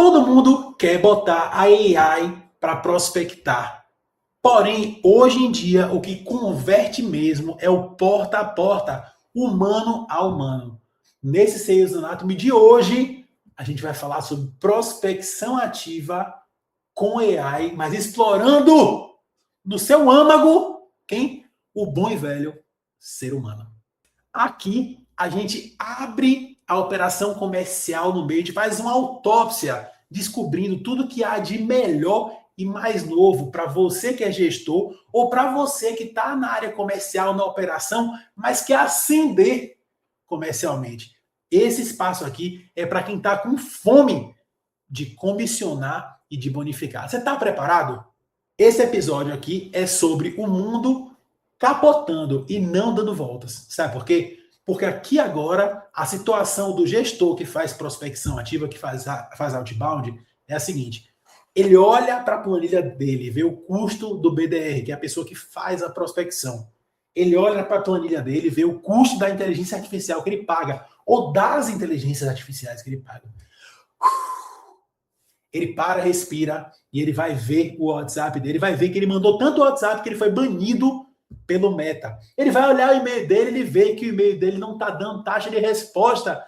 Todo mundo quer botar a AI para prospectar. Porém, hoje em dia, o que converte mesmo é o porta a porta, humano a humano. Nesse Sales Anatomy de hoje, a gente vai falar sobre prospecção ativa com AI, mas explorando no seu âmago quem? O bom e velho ser humano. Aqui, a gente abre a operação comercial no meio, a gente faz uma autópsia, descobrindo tudo que há de melhor e mais novo para você que é gestor ou para você que está na área comercial, na operação, mas quer ascender comercialmente. Esse espaço aqui é para quem está com fome de comissionar e de bonificar. Você está preparado? Esse episódio aqui é sobre o mundo capotando e não dando voltas. Sabe por quê? Porque aqui agora a situação do gestor que faz prospecção ativa, que faz outbound, é a seguinte. Ele olha para a planilha dele, vê o custo do BDR, que é a pessoa que faz a prospecção. Ele olha para a planilha dele, vê o custo da inteligência artificial que ele paga, ou das inteligências artificiais que ele paga. Ele para, respira e ele vai ver o WhatsApp dele, vai ver que ele mandou tanto WhatsApp que ele foi banido pelo Meta. Ele vai olhar o e-mail dele, ele vê que o e-mail dele não está dando taxa de resposta.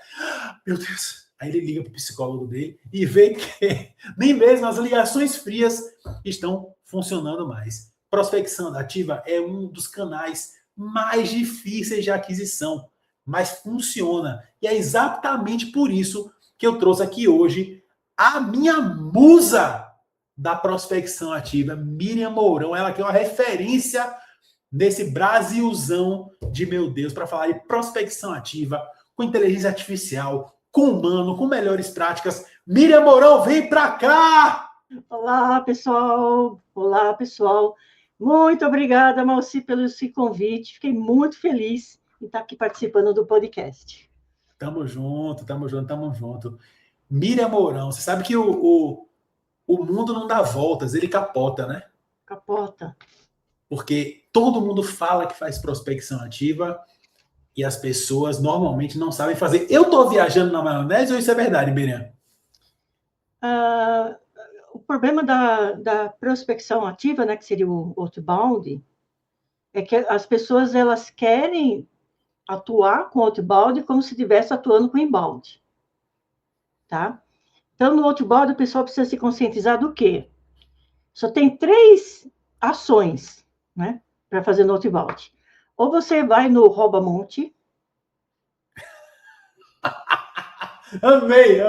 Meu Deus. Aí ele liga para o psicólogo dele e vê que nem mesmo as ligações frias estão funcionando mais. Prospecção ativa é um dos canais mais difíceis de aquisição, mas funciona. E é exatamente por isso que eu trouxe aqui hoje a minha musa da prospecção ativa, Miriam Mourão. Ela que é uma referência nesse Brasilzão de meu Deus para falar de prospecção ativa, com inteligência artificial, com humano, com melhores práticas. Miriam Mourão, vem para cá! Olá, pessoal! Olá, pessoal! Muito obrigada, Malci, pelo esse convite. Fiquei muito feliz em estar aqui participando do podcast. Tamo junto, tamo junto, tamo junto. Miriam Mourão, você sabe que o mundo não dá voltas, ele capota, né? Capota. Porque todo mundo fala que faz prospecção ativa e as pessoas normalmente não sabem fazer. Eu estou viajando na maionese ou isso é verdade, Miriam? O problema da prospecção ativa, né, que seria o outbound, é que as pessoas elas querem atuar com outbound como se estivesse atuando com inbound. Tá? Então, no outbound, o pessoal precisa se conscientizar do quê? Só tem 3 ações, né, para fazer no outbound. Ou você vai no rouba-monte. Amei.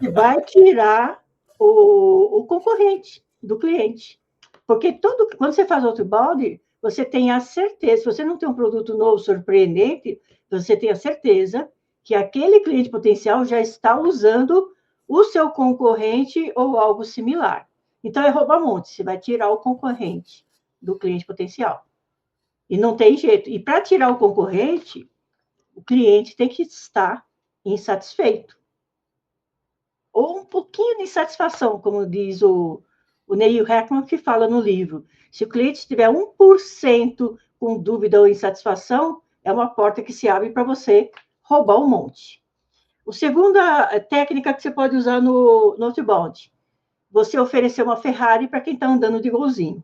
E vai tirar o concorrente do cliente. Porque quando você faz outbound, você tem a certeza, se você não tem um produto novo, surpreendente, você tem a certeza que aquele cliente potencial já está usando o seu concorrente ou algo similar. Então, é rouba-monte, você vai tirar o concorrente do cliente potencial. E não tem jeito. E para tirar o concorrente, o cliente tem que estar insatisfeito. Ou um pouquinho de insatisfação, como diz o Neil Heckman, que fala no livro. Se o cliente tiver 1% com dúvida ou insatisfação, é uma porta que se abre para você roubar um monte. A segunda técnica que você pode usar no outbound, você oferecer uma Ferrari para quem está andando de golzinho.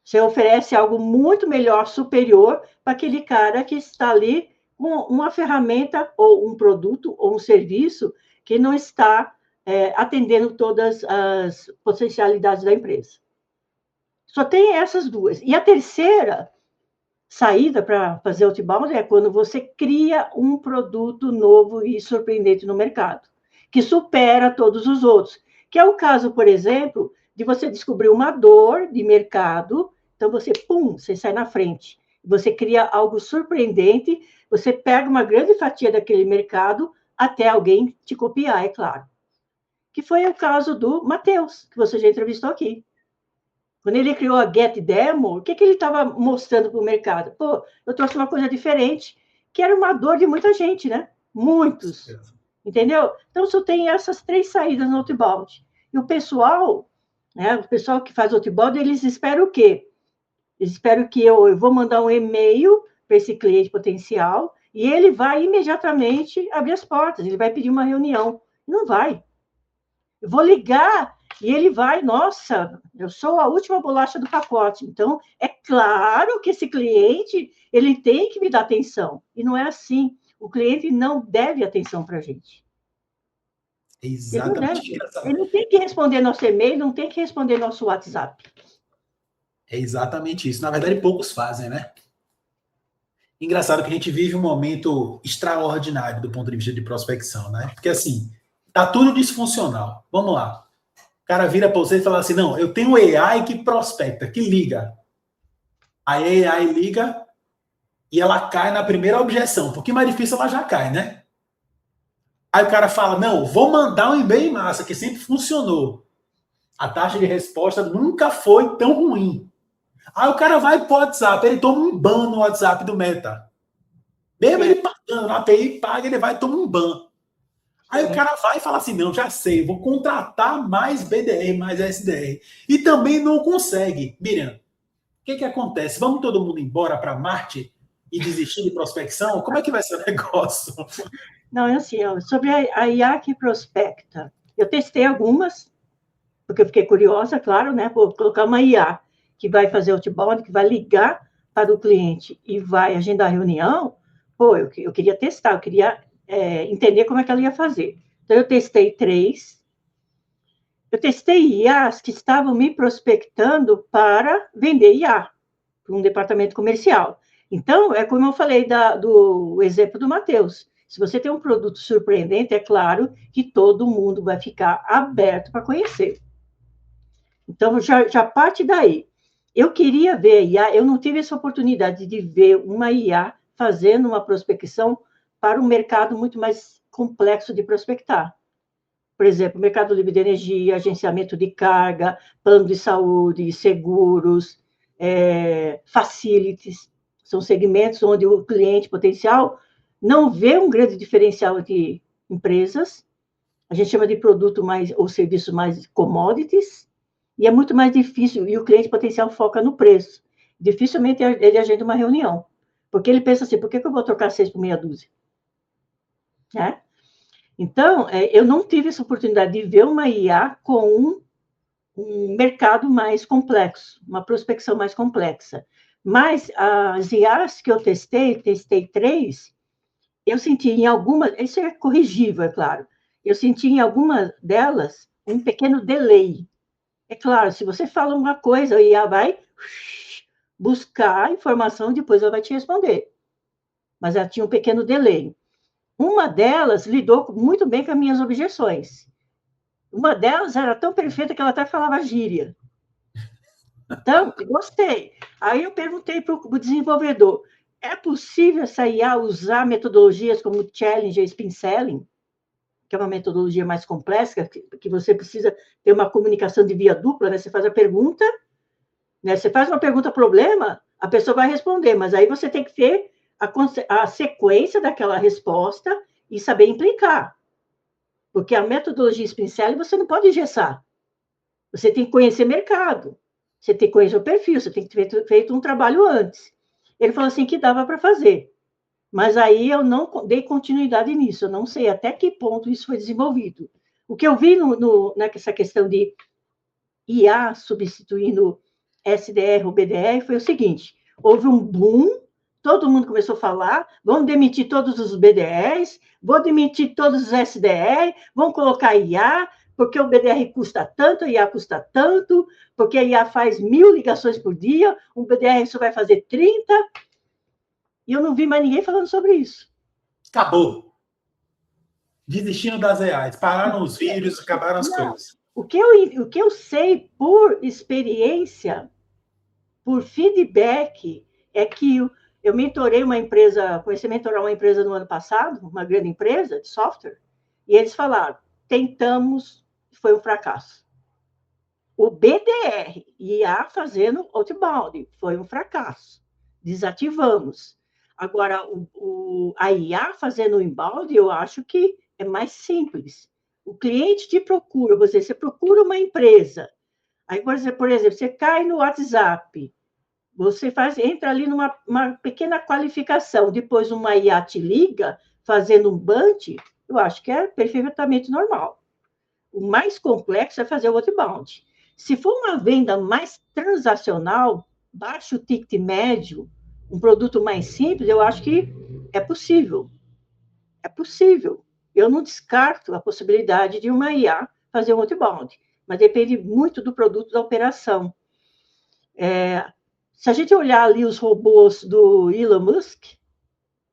Você oferece algo muito melhor, superior, para aquele cara que está ali com uma ferramenta, ou um produto, ou um serviço, que não está atendendo todas as potencialidades da empresa. Só tem essas 2. E a terceira saída para fazer outbound é quando você cria um produto novo e surpreendente no mercado, que supera todos os outros. Que é o caso, por exemplo, de você descobrir uma dor de mercado, então você sai na frente. Você cria algo surpreendente, você pega uma grande fatia daquele mercado até alguém te copiar, é claro. Que foi o caso do Matheus, que você já entrevistou aqui. Quando ele criou a Get Demo, o que ele estava mostrando para o mercado? Pô, eu trouxe uma coisa diferente, que era uma dor de muita gente, né? Muitos. Entendeu? Então, só tem essas 3 saídas no outbound. E o pessoal, né, o pessoal que faz outbound, eles esperam o quê? Eles esperam que eu vou mandar um e-mail para esse cliente potencial e ele vai imediatamente abrir as portas, ele vai pedir uma reunião. Não vai. Eu vou ligar e ele vai, nossa, eu sou a última bolacha do pacote. Então, é claro que esse cliente, ele tem que me dar atenção. E não é assim. O cliente não deve atenção para a gente. É Ele não exatamente deve. engraçado. Ele não tem que responder nosso e-mail, não tem que responder nosso WhatsApp. É exatamente isso. Na verdade, poucos fazem, né? Engraçado que a gente vive um momento extraordinário do ponto de vista de prospecção, né? Porque assim, tá tudo disfuncional. Vamos lá. O cara vira para você e fala assim: não, eu tenho AI que prospecta, que liga. A AI liga e ela cai na primeira objeção. Um pouquinho mais difícil, ela já cai, né? Aí o cara fala: não, vou mandar um e-mail em massa, que sempre funcionou. A taxa de resposta nunca foi tão ruim. Aí o cara vai pro WhatsApp, ele toma um ban no WhatsApp do Meta. Mesmo ele Sim, pagando, na API paga, ele vai tomar um ban. Aí o sim. cara vai e fala assim: não, já sei, vou contratar mais BDR, mais SDR. E também não consegue. Miriam, o que acontece? Vamos todo mundo embora para Marte e desistir de prospecção? Como é que vai ser o negócio? Não, é assim, ó, sobre a IA que prospecta. Eu testei algumas, porque eu fiquei curiosa, claro, né? Vou colocar uma IA que vai fazer outbound, que vai ligar para o cliente e vai agendar a reunião. Pô, eu queria testar, eu queria entender como é que ela ia fazer. Então, eu testei 3. Eu testei IAs que estavam me prospectando para vender IA para um departamento comercial. Então, é como eu falei do exemplo do Matheus. Se você tem um produto surpreendente, é claro que todo mundo vai ficar aberto para conhecer. Então, já parte daí. Eu queria ver a IA, eu não tive essa oportunidade de ver uma IA fazendo uma prospecção para um mercado muito mais complexo de prospectar. Por exemplo, mercado livre de energia, agenciamento de carga, plano de saúde, seguros, facilities. São segmentos onde o cliente potencial não vê um grande diferencial entre empresas. A gente chama de produto mais ou serviço mais commodities, e é muito mais difícil, e o cliente potencial foca no preço. Dificilmente ele agenda uma reunião, porque ele pensa assim, por que eu vou trocar 6 por meia dúzia? Né? Então, eu não tive essa oportunidade de ver uma IA com um mercado mais complexo, uma prospecção mais complexa. Mas as IAs que eu testei 3, eu senti em algumas, isso é corrigível, é claro, eu senti em algumas delas um pequeno delay. É claro, se você fala uma coisa, a IA vai buscar a informação e depois ela vai te responder. Mas ela tinha um pequeno delay. Uma delas lidou muito bem com as minhas objeções. Uma delas era tão perfeita que ela até falava gíria. Então, gostei. Aí eu perguntei para o desenvolvedor: é possível essa IA usar metodologias como Challenger e Spin Selling, que é uma metodologia mais complexa, que você precisa ter uma comunicação de via dupla, né? Você faz a pergunta, né? Você faz uma pergunta-problema, a pessoa vai responder, mas aí você tem que ter a sequência daquela resposta e saber implicar. Porque a metodologia Spin Selling você não pode engessar. Você tem que conhecer mercado, você tem que conhecer o perfil, você tem que ter feito um trabalho antes. Ele falou assim que dava para fazer, mas aí eu não dei continuidade nisso, eu não sei até que ponto isso foi desenvolvido. O que eu vi nessa questão de IA substituindo SDR ou BDR foi o seguinte: houve um boom, todo mundo começou a falar, vamos demitir todos os BDRs, vou demitir todos os SDR, vamos colocar IA, porque o BDR custa tanto, a IA custa tanto, porque a IA faz 1.000 ligações por dia, um BDR só vai fazer 30, e eu não vi mais ninguém falando sobre isso. Acabou. Desistindo das AIs. Pararam os vídeos, acabaram as Não, coisas. o que eu sei por experiência, por feedback, é que eu mentorei uma empresa, comecei a mentorar uma empresa no ano passado, uma grande empresa de software, e eles falaram: tentamos, foi um fracasso. O BDR, IA fazendo outbound, foi um fracasso. Desativamos. Agora, a IA fazendo inbound, eu acho que é mais simples. O cliente te procura, você procura uma empresa. Aí, por exemplo, você cai no WhatsApp, você entra ali numa pequena qualificação, depois uma IA te liga, fazendo um bunch, eu acho que é perfeitamente normal. O mais complexo é fazer o outbound. Se for uma venda mais transacional, baixo ticket médio, um produto mais simples, eu acho que é possível. É possível. Eu não descarto a possibilidade de uma IA fazer um outbound, mas depende muito do produto da operação. Se a gente olhar ali os robôs do Elon Musk,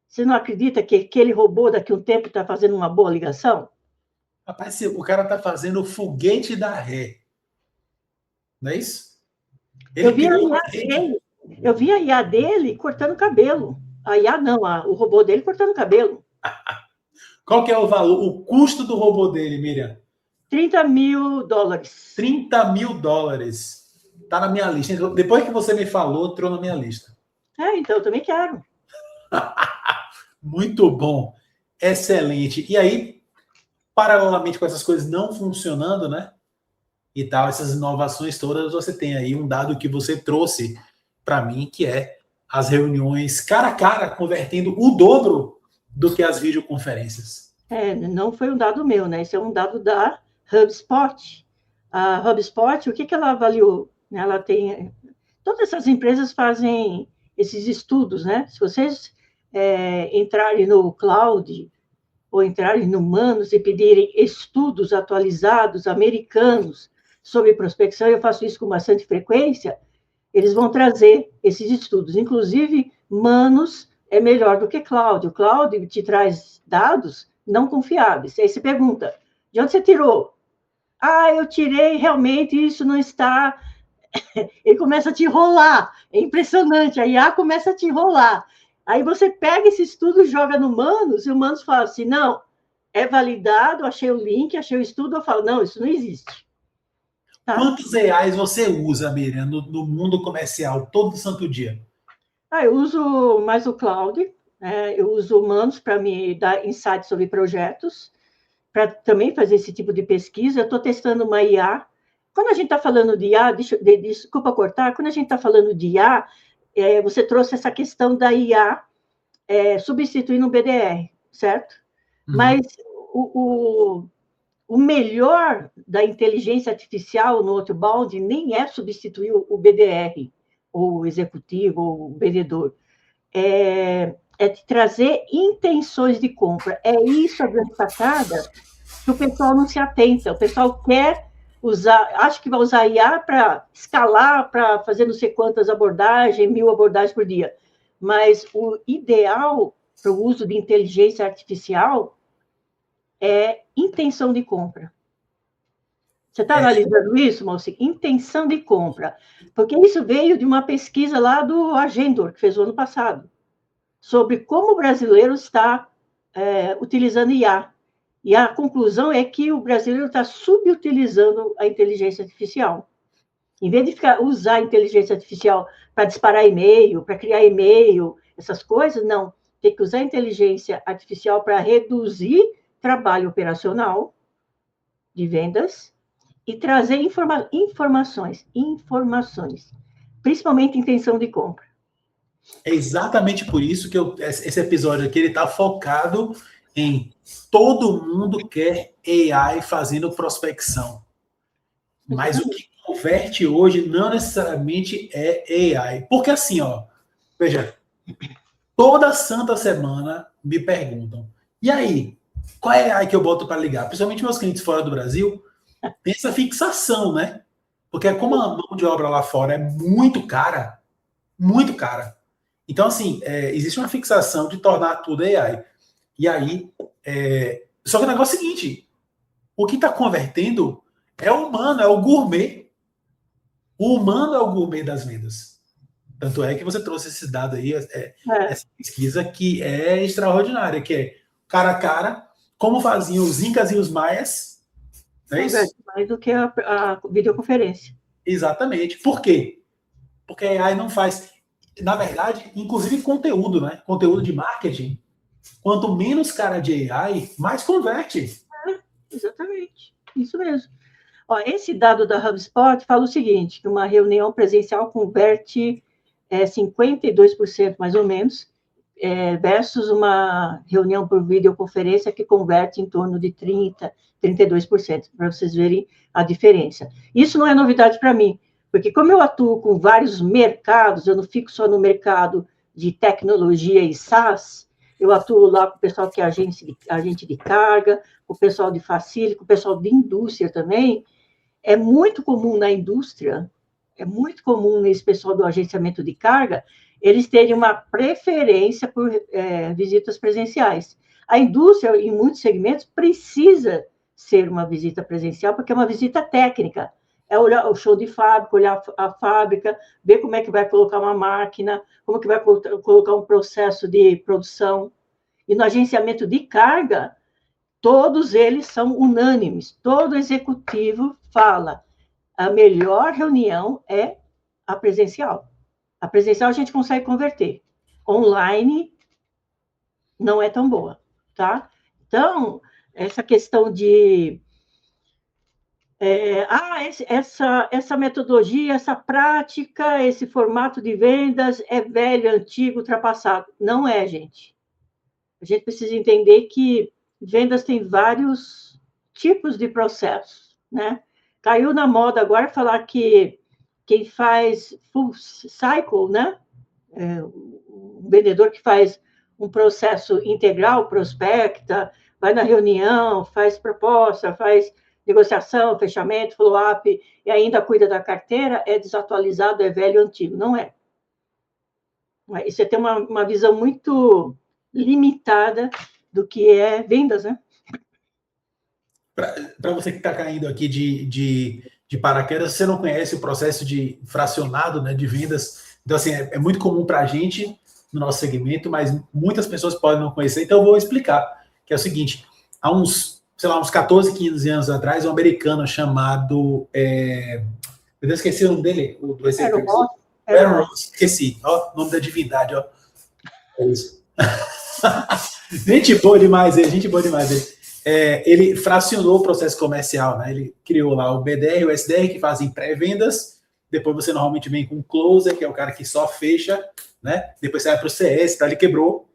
você não acredita que aquele robô daqui a um tempo está fazendo uma boa ligação? Rapaz, o cara tá fazendo o foguete da ré. Não é isso? Ele criou uma rede. Eu vi a IA dele cortando cabelo. A IA não, o robô dele cortando cabelo. Qual que é o valor, o custo do robô dele, Miriam? $30.000. 30 mil dólares. Tá na minha lista. Então, depois que você me falou, entrou na minha lista. Então eu também quero. Muito bom. Excelente. E aí, paralelamente com essas coisas não funcionando, né? E tal, essas inovações todas, você tem aí um dado que você trouxe para mim, que é as reuniões cara a cara, convertendo o dobro do que as videoconferências. Não foi um dado meu, né? Esse é um dado da HubSpot. A HubSpot, o que ela avaliou? Ela tem... Todas essas empresas fazem esses estudos, né? Se vocês entrarem no cloud ou entrarem no Manus e pedirem estudos atualizados americanos sobre prospecção, eu faço isso com bastante frequência, eles vão trazer esses estudos. Inclusive, Manus é melhor do que Cloud. O Cloud te traz dados não confiáveis. Aí você pergunta, de onde você tirou? Eu tirei, realmente, isso não está... Ele começa a te enrolar. É impressionante, a IA começa a te enrolar. Aí você pega esse estudo, joga no Manus, e o Manus fala assim, não, é validado, achei o link, achei o estudo, eu falo, não, isso não existe. Tá? Quantos reais você usa, Miriam, no mundo comercial, todo santo dia? Eu uso mais o Cloud, né? Eu uso o Manus para me dar insights sobre projetos, para também fazer esse tipo de pesquisa. Eu estou testando uma IA. Quando a gente está falando de IA, desculpa cortar, quando a gente está falando de IA, você trouxe essa questão da IA substituindo o BDR, certo? Uhum. Mas o melhor da inteligência artificial no outbound nem é substituir o BDR, ou o executivo, ou o vendedor. É trazer intenções de compra. É isso a grande sacada que o pessoal não se atenta. O pessoal quer usar, acha que vai usar IA para escalar, para fazer não sei quantas abordagens, 1000 abordagens por dia. Mas o ideal para o uso de inteligência artificial é intenção de compra. Você está analisando isso, Malci? Intenção de compra. Porque isso veio de uma pesquisa lá do Agendor, que fez o ano passado, sobre como o brasileiro está utilizando IA. E a conclusão é que o brasileiro está subutilizando a inteligência artificial. Em vez de usar a inteligência artificial para disparar e-mail, para criar e-mail, essas coisas, não. Tem que usar a inteligência artificial para reduzir trabalho operacional de vendas e trazer informações, principalmente intenção de compra. É exatamente por isso que esse episódio aqui está focado em todo mundo quer AI fazendo prospecção. Mas o que converte hoje não necessariamente é AI. Porque assim, veja, toda santa semana me perguntam, e aí, qual é a AI que eu boto para ligar? Principalmente meus clientes fora do Brasil, tem essa fixação, né? Porque como a mão de obra lá fora é muito cara, então, assim, existe uma fixação de tornar tudo AI. E aí, só que o negócio é o seguinte, o que está convertendo é o humano, é o gourmet. O humano é o gourmet das vendas. Tanto é que você trouxe esse dado aí, essa pesquisa que é extraordinária, que é cara a cara, como faziam os incas e os maias. Não é isso? Mais do que a videoconferência. Exatamente. Por quê? Porque a AI não faz, na verdade, inclusive conteúdo, né? Conteúdo de marketing. Quanto menos cara de AI, mais converte. Exatamente. Isso mesmo. Esse dado da HubSpot fala o seguinte, que uma reunião presencial converte 52% mais ou menos, versus uma reunião por videoconferência que converte em torno de 30%, 32%, para vocês verem a diferença. Isso não é novidade para mim, porque como eu atuo com vários mercados, eu não fico só no mercado de tecnologia e SaaS, eu atuo lá com o pessoal que é agente de carga, com o pessoal de facility, com o pessoal de indústria também. É muito comum na indústria, é muito comum nesse pessoal do agenciamento de carga, eles terem uma preferência por visitas presenciais. A indústria, em muitos segmentos, precisa ser uma visita presencial, porque é uma visita técnica. É olhar o show de fábrica, olhar a fábrica, ver como é que vai colocar uma máquina, como que vai colocar um processo de produção. E no agenciamento de carga, todos eles são unânimes. Todo executivo fala, a melhor reunião é a presencial. A presencial a gente consegue converter. Online não é tão boa, tá? Então, essa questão de... essa metodologia, essa prática, esse formato de vendas é velho, antigo, ultrapassado. Não é, gente. A gente precisa entender que vendas tem vários tipos de processos, né? Caiu na moda agora falar que quem faz full cycle, né? Um vendedor que faz um processo integral, prospecta, vai na reunião, faz proposta, faz negociação, fechamento, follow-up, e ainda cuida da carteira, é desatualizado, é velho, antigo. Não é. Isso é ter uma visão muito limitada do que é vendas, né? Para você que está caindo aqui de paraquedas, você não conhece o processo de fracionado, né, de vendas. Então, assim, é muito comum para a gente no nosso segmento, mas muitas pessoas podem não conhecer. Então, eu vou explicar, que é o seguinte, há uns, sei lá, uns 14, 15 anos atrás, um americano chamado... eu esqueci o nome dele, do executivo. Aaron Ross, esqueci. Ó, nome da divindade, ó. É isso. Gente boa demais ele, gente boa demais ele. Ele fracionou o processo comercial, né? Ele criou lá o BDR e o SDR, que fazem pré-vendas. Depois você normalmente vem com o closer, que é o cara que só fecha, né? Depois você vai para o CS, então ele quebrou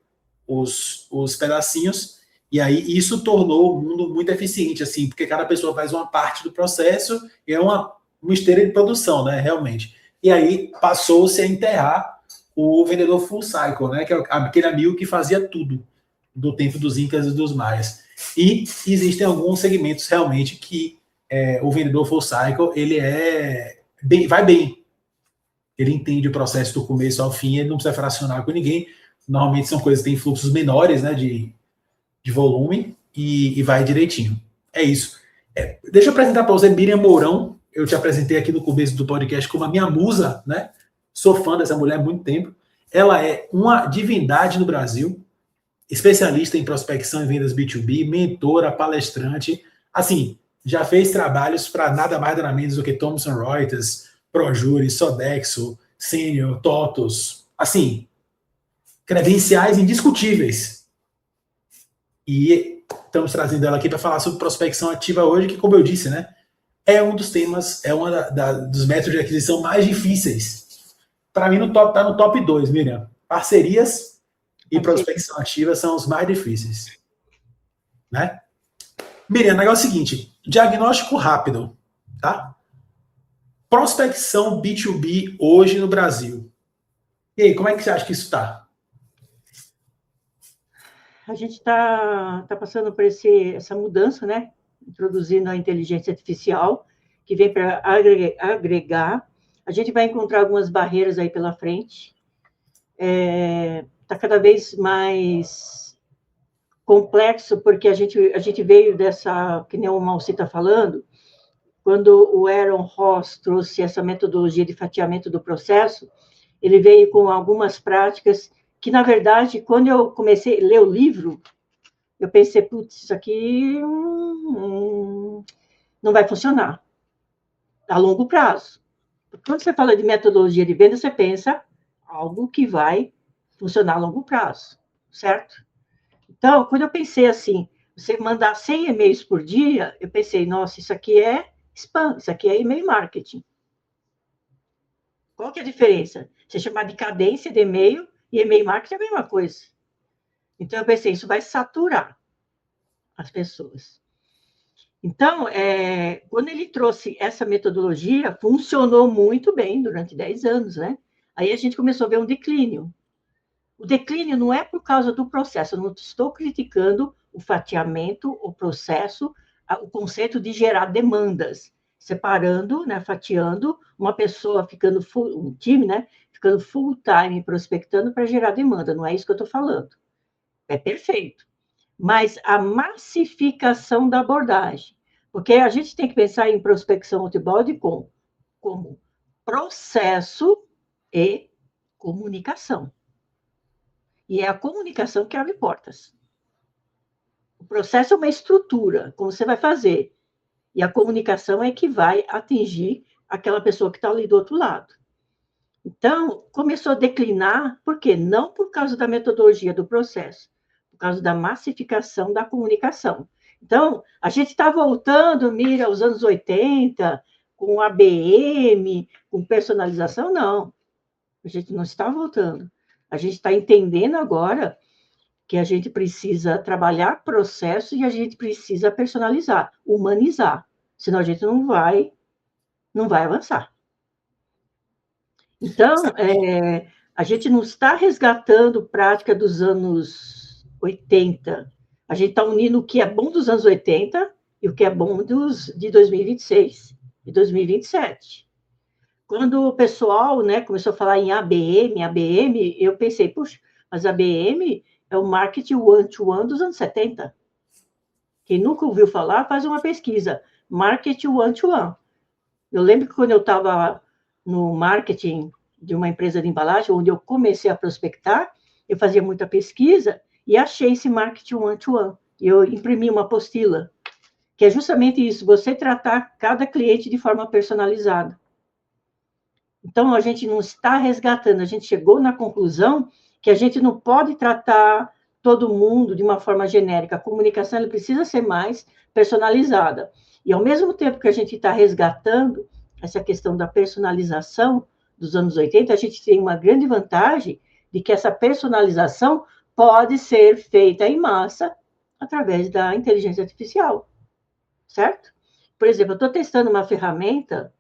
os pedacinhos. E aí isso tornou o mundo muito eficiente, assim, porque cada pessoa faz uma parte do processo e é uma esteira de produção, né? Realmente. E aí passou-se a enterrar o vendedor full cycle, né? Que é aquele amigo que fazia tudo do tempo dos Incas e dos Maias. E existem alguns segmentos realmente que o vendedor full cycle, ele vai bem. Ele entende o processo do começo ao fim, ele não precisa fracionar com ninguém. Normalmente são coisas que têm fluxos menores, né, de volume, e vai direitinho. É isso. Deixa eu apresentar para você Miriam Mourão. Eu te apresentei aqui no começo do podcast como a minha musa, né? Sou fã dessa mulher há muito tempo. Ela é uma divindade no Brasil, especialista em prospecção e vendas B2B, mentora, palestrante. Assim, já fez trabalhos para nada mais nada menos do que Thomson Reuters, Projure, Sodexo, Senior, TOTOS. Assim, credenciais indiscutíveis. E estamos trazendo ela aqui para falar sobre prospecção ativa hoje, que, como eu disse, né, é um dos temas, é uma dos métodos de aquisição mais difíceis. Para mim, tá no top 2, Miriam. Parcerias e prospecção ativa são os mais difíceis. Né? Miriam, o negócio é o seguinte, diagnóstico rápido, tá? Prospecção B2B hoje no Brasil. E aí, como é que você acha que isso está? A gente está passando por essa mudança, né? Introduzindo a inteligência artificial, que vem para agregar. A gente vai encontrar algumas barreiras aí pela frente. Está cada vez mais complexo, porque a gente veio dessa, que nem o Malci está falando, quando o Aaron Ross trouxe essa metodologia de fatiamento do processo, ele veio com algumas práticas que, na verdade, quando eu comecei a ler o livro, eu pensei, putz, isso aqui não vai funcionar a longo prazo. Quando você fala de metodologia de venda, você pensa algo que vai funcionar a longo prazo, certo? Então, quando eu pensei assim, você mandar 100 e-mails por dia, eu pensei, nossa, isso aqui é spam, isso aqui é e-mail marketing. Qual que é a diferença? Você chamar de cadência de e-mail e e-mail marketing é a mesma coisa. Então, eu pensei, isso vai saturar as pessoas. Então, quando ele trouxe essa metodologia, funcionou muito bem durante 10 anos, né? Aí a gente começou a ver um declínio. O declínio não é por causa do processo, eu não estou criticando o fatiamento, o processo, o conceito de gerar demandas, separando, né, fatiando, uma pessoa ficando um time, né, ficando full time prospectando para gerar demanda, não é isso que eu estou falando. É perfeito. Mas a massificação da abordagem, porque a gente tem que pensar em prospecção outbound como processo e comunicação. E é a comunicação que abre portas. O processo é uma estrutura, como você vai fazer. E a comunicação é que vai atingir aquela pessoa que está ali do outro lado. Então, começou a declinar, por quê? Não por causa da metodologia do processo, por causa da massificação da comunicação. Então, a gente está voltando, Mira, aos anos 80, com ABM, com personalização, não. A gente não está voltando. A gente está entendendo agora que a gente precisa trabalhar processo e a gente precisa personalizar, humanizar, senão a gente não vai avançar. Então, a gente não está resgatando prática dos anos 80, a gente está unindo o que é bom dos anos 80 e o que é bom de 2026 e 2027. Quando o pessoal, né, começou a falar em ABM, eu pensei, puxa, mas ABM é o marketing one-to-one dos anos 70. Quem nunca ouviu falar, faz uma pesquisa. Marketing one-to-one. Eu lembro que quando eu estava no marketing de uma empresa de embalagem, onde eu comecei a prospectar, eu fazia muita pesquisa e achei esse marketing one-to-one. E eu imprimi uma apostila, que é justamente isso, você tratar cada cliente de forma personalizada. Então, a gente não está resgatando, a gente chegou na conclusão que a gente não pode tratar todo mundo de uma forma genérica. A comunicação ela precisa ser mais personalizada. E, ao mesmo tempo que a gente está resgatando essa questão da personalização dos anos 80, a gente tem uma grande vantagem de que essa personalização pode ser feita em massa através da inteligência artificial, certo? Por exemplo, eu estou testando uma ferramenta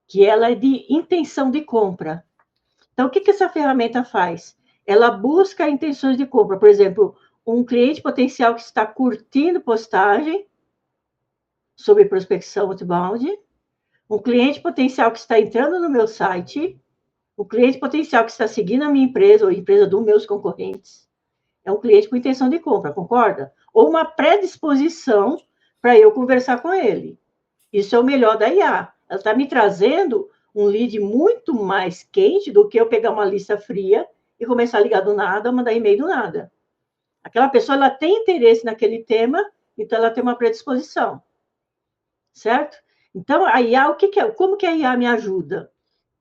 que ela é de intenção de compra. Então, o que essa ferramenta faz? Ela busca intenções de compra. Por exemplo, um cliente potencial que está curtindo postagem sobre prospecção outbound, um cliente potencial que está entrando no meu site, um cliente potencial que está seguindo a minha empresa ou a empresa dos meus concorrentes. É um cliente com intenção de compra, concorda? Ou uma predisposição para eu conversar com ele. Isso é o melhor da IA. Ela está me trazendo um lead muito mais quente do que eu pegar uma lista fria e começar a ligar do nada, mandar e-mail do nada. Aquela pessoa ela tem interesse naquele tema, então ela tem uma predisposição. Certo? Então, a IA, como que a IA me ajuda?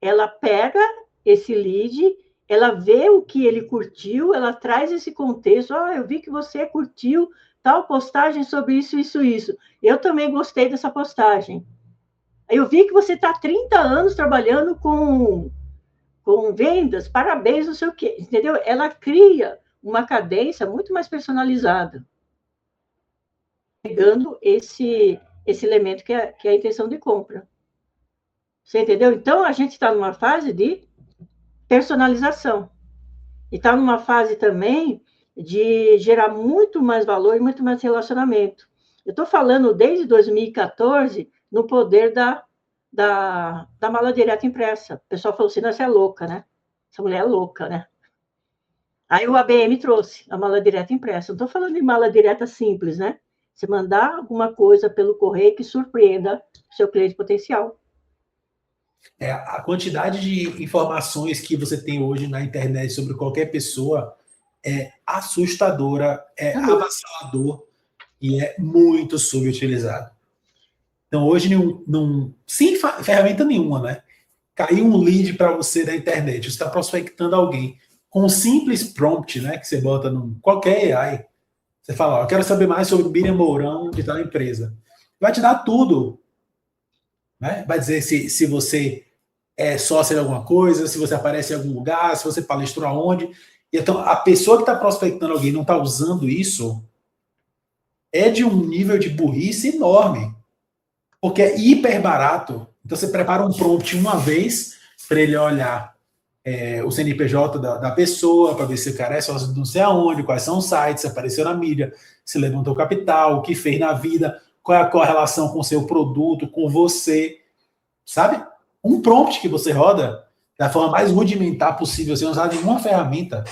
Ela pega esse lead, ela vê o que ele curtiu, ela traz esse contexto. Eu vi que você curtiu tal postagem sobre isso, isso, isso. Eu também gostei dessa postagem. Eu vi que você está há 30 anos trabalhando com vendas, parabéns, não sei o quê. Entendeu? Ela cria uma cadência muito mais personalizada, pegando esse elemento que é a intenção de compra. Você entendeu? Então, a gente está numa fase de personalização. E está numa fase também de gerar muito mais valor e muito mais relacionamento. Eu estou falando desde 2014 no poder da mala direta impressa. O pessoal falou assim, você é louca, né? Essa mulher é louca, né? Aí o ABM trouxe a mala direta impressa. Não estou falando de mala direta simples, né? Você mandar alguma coisa pelo correio que surpreenda o seu cliente potencial. A quantidade de informações que você tem hoje na internet sobre qualquer pessoa é assustadora, é avassalador e é muito subutilizado. Então, hoje, sem ferramenta nenhuma, né? Caiu um lead para você da internet, você está prospectando alguém com um simples prompt, né? Que você bota em qualquer AI. Você fala, eu quero saber mais sobre Miriam Mourão de tal empresa. Vai te dar tudo. Né? Vai dizer se você é sócio de alguma coisa, se você aparece em algum lugar, se você palestrou aonde. Então, a pessoa que está prospectando alguém e não está usando isso é de um nível de burrice enorme. Porque é hiper barato. Então, você prepara um prompt uma vez para ele olhar o CNPJ da pessoa, para ver se o cara é sócio de não sei aonde, quais são os sites, se apareceu na mídia, se levantou capital, o que fez na vida, qual é a correlação com o seu produto, com você, sabe? Um prompt que você roda da forma mais rudimentar possível, sem usar nenhuma ferramenta,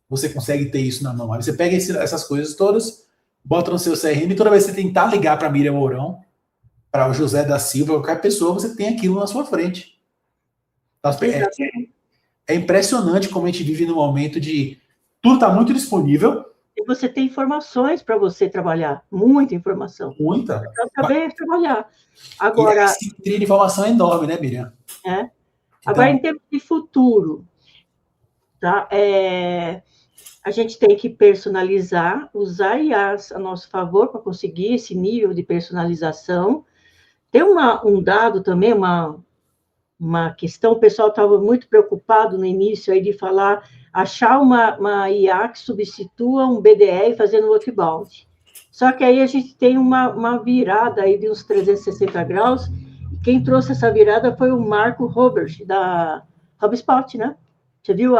você consegue ter isso na mão. Aí você pega essas coisas todas, bota no seu CRM, e toda vez que você tentar ligar para a Miriam Mourão, para o José da Silva, qualquer pessoa, você tem aquilo na sua frente. Então, é impressionante como a gente vive num momento de tudo está muito disponível. E você tem informações para você trabalhar, muita informação. Muita. Para saber trabalhar. Agora, e a simetria de informação é enorme, né, Miriam? Agora, então, em termos de futuro, tá? A gente tem que personalizar, usar IAs a nosso favor para conseguir esse nível de personalização. Tem um dado também, uma questão, o pessoal estava muito preocupado no início aí de falar, achar uma IA que substitua um BDR fazendo o outbound. Só que aí a gente tem uma virada aí de uns 360 graus, e quem trouxe essa virada foi o Marco Robert, da HubSpot, né? Você viu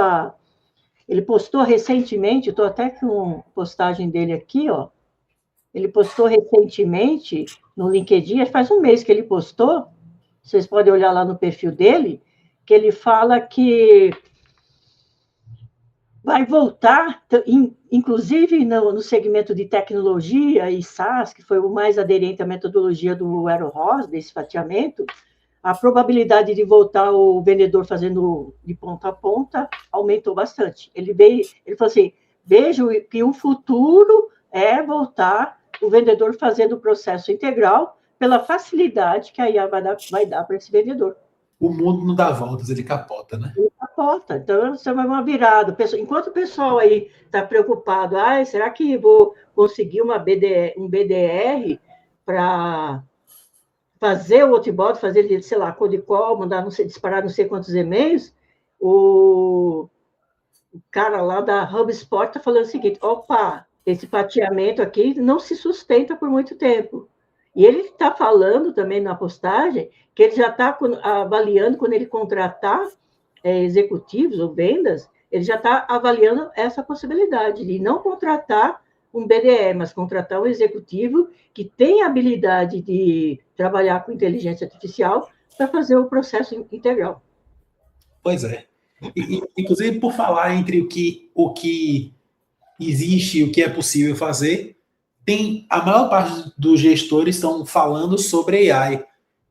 ele postou recentemente, estou até com a postagem dele aqui, ó. Ele postou recentemente no LinkedIn, faz um mês que ele postou, vocês podem olhar lá no perfil dele, que ele fala que vai voltar, inclusive no segmento de tecnologia e SaaS, que foi o mais aderente à metodologia do Aero-Ross, desse fatiamento, a probabilidade de voltar o vendedor fazendo de ponta a ponta aumentou bastante. Ele falou assim, vejo que o futuro é voltar o vendedor fazendo o processo integral pela facilidade que a IA vai dar para esse vendedor. O mundo não dá voltas, ele capota, né? Ele capota. Então, você vai uma virada. Enquanto o pessoal aí está preocupado, será que vou conseguir um BDR para fazer o outbound, fazer, sei lá, cold call, mandar, não sei, disparar não sei quantos e-mails, o cara lá da HubSpot está falando o seguinte, opa, esse fatiamento aqui não se sustenta por muito tempo. E ele está falando também na postagem que ele já está avaliando, quando ele contratar executivos ou vendas, ele já está avaliando essa possibilidade de não contratar um BDE, mas contratar um executivo que tem a habilidade de trabalhar com inteligência artificial para fazer o processo integral. Pois é. Inclusive, por falar entre o que existe e o que é possível fazer, a maior parte dos gestores estão falando sobre AI,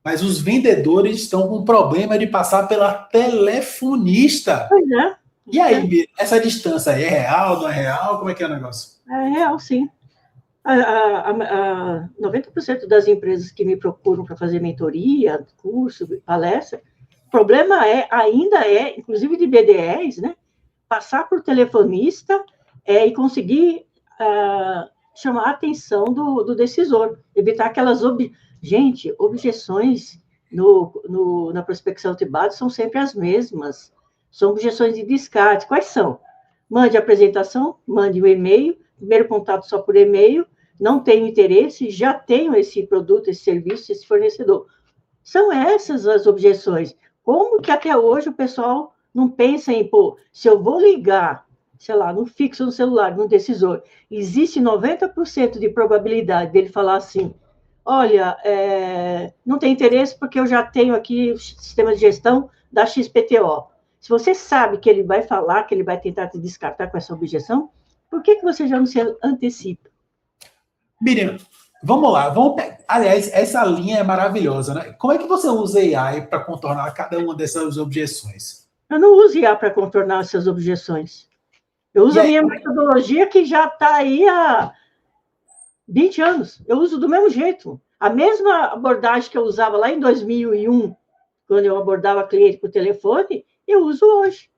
mas os vendedores estão com problema de passar pela telefonista. Pois é. E aí, essa distância é real, não é real? Como é que é o negócio? É real, sim. 90% das empresas que me procuram para fazer mentoria, curso, palestra, o problema ainda é, inclusive de BDRs, né? Passar por telefonista e conseguir chamar a atenção do decisor, evitar aquelas objeções na prospecção de dados são sempre as mesmas, são objeções de descarte. Quais são? Mande a apresentação, mande o e-mail, primeiro contato só por e-mail, não tenho interesse, já tenho esse produto, esse serviço, esse fornecedor. São essas as objeções. Como que até hoje o pessoal não pensa em, se eu vou ligar, sei lá, no fixo, no celular, no decisor, existe 90% de probabilidade dele falar assim, olha, não tem interesse porque eu já tenho aqui o sistema de gestão da XPTO. Se você sabe que ele vai falar, que ele vai tentar te descartar com essa objeção, por que você já não se antecipa? Miriam, vamos lá. Aliás, essa linha é maravilhosa, né? Como é que você usa AI para contornar cada uma dessas objeções? Eu não uso IA para contornar essas objeções. Eu uso a minha metodologia que já está aí há 20 anos. Eu uso do mesmo jeito. A mesma abordagem que eu usava lá em 2001, quando eu abordava cliente por telefone, eu uso hoje.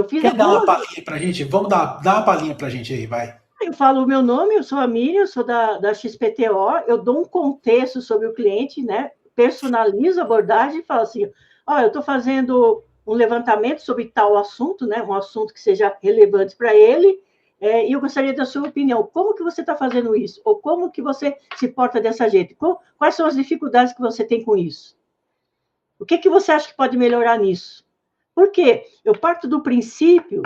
Quer dar uma palhinha para a gente? Vamos dar uma palhinha para a gente aí, vai. Eu falo o meu nome, eu sou a Miriam, eu sou da XPTO, eu dou um contexto sobre o cliente, né? Personalizo a abordagem e falo assim, eu estou fazendo um levantamento sobre tal assunto, né? Um assunto que seja relevante para ele, e eu gostaria da sua opinião. Como que você está fazendo isso? Ou como que você se porta dessa jeito? Quais são as dificuldades que você tem com isso? O que que você acha que pode melhorar nisso? Por quê? Eu parto do princípio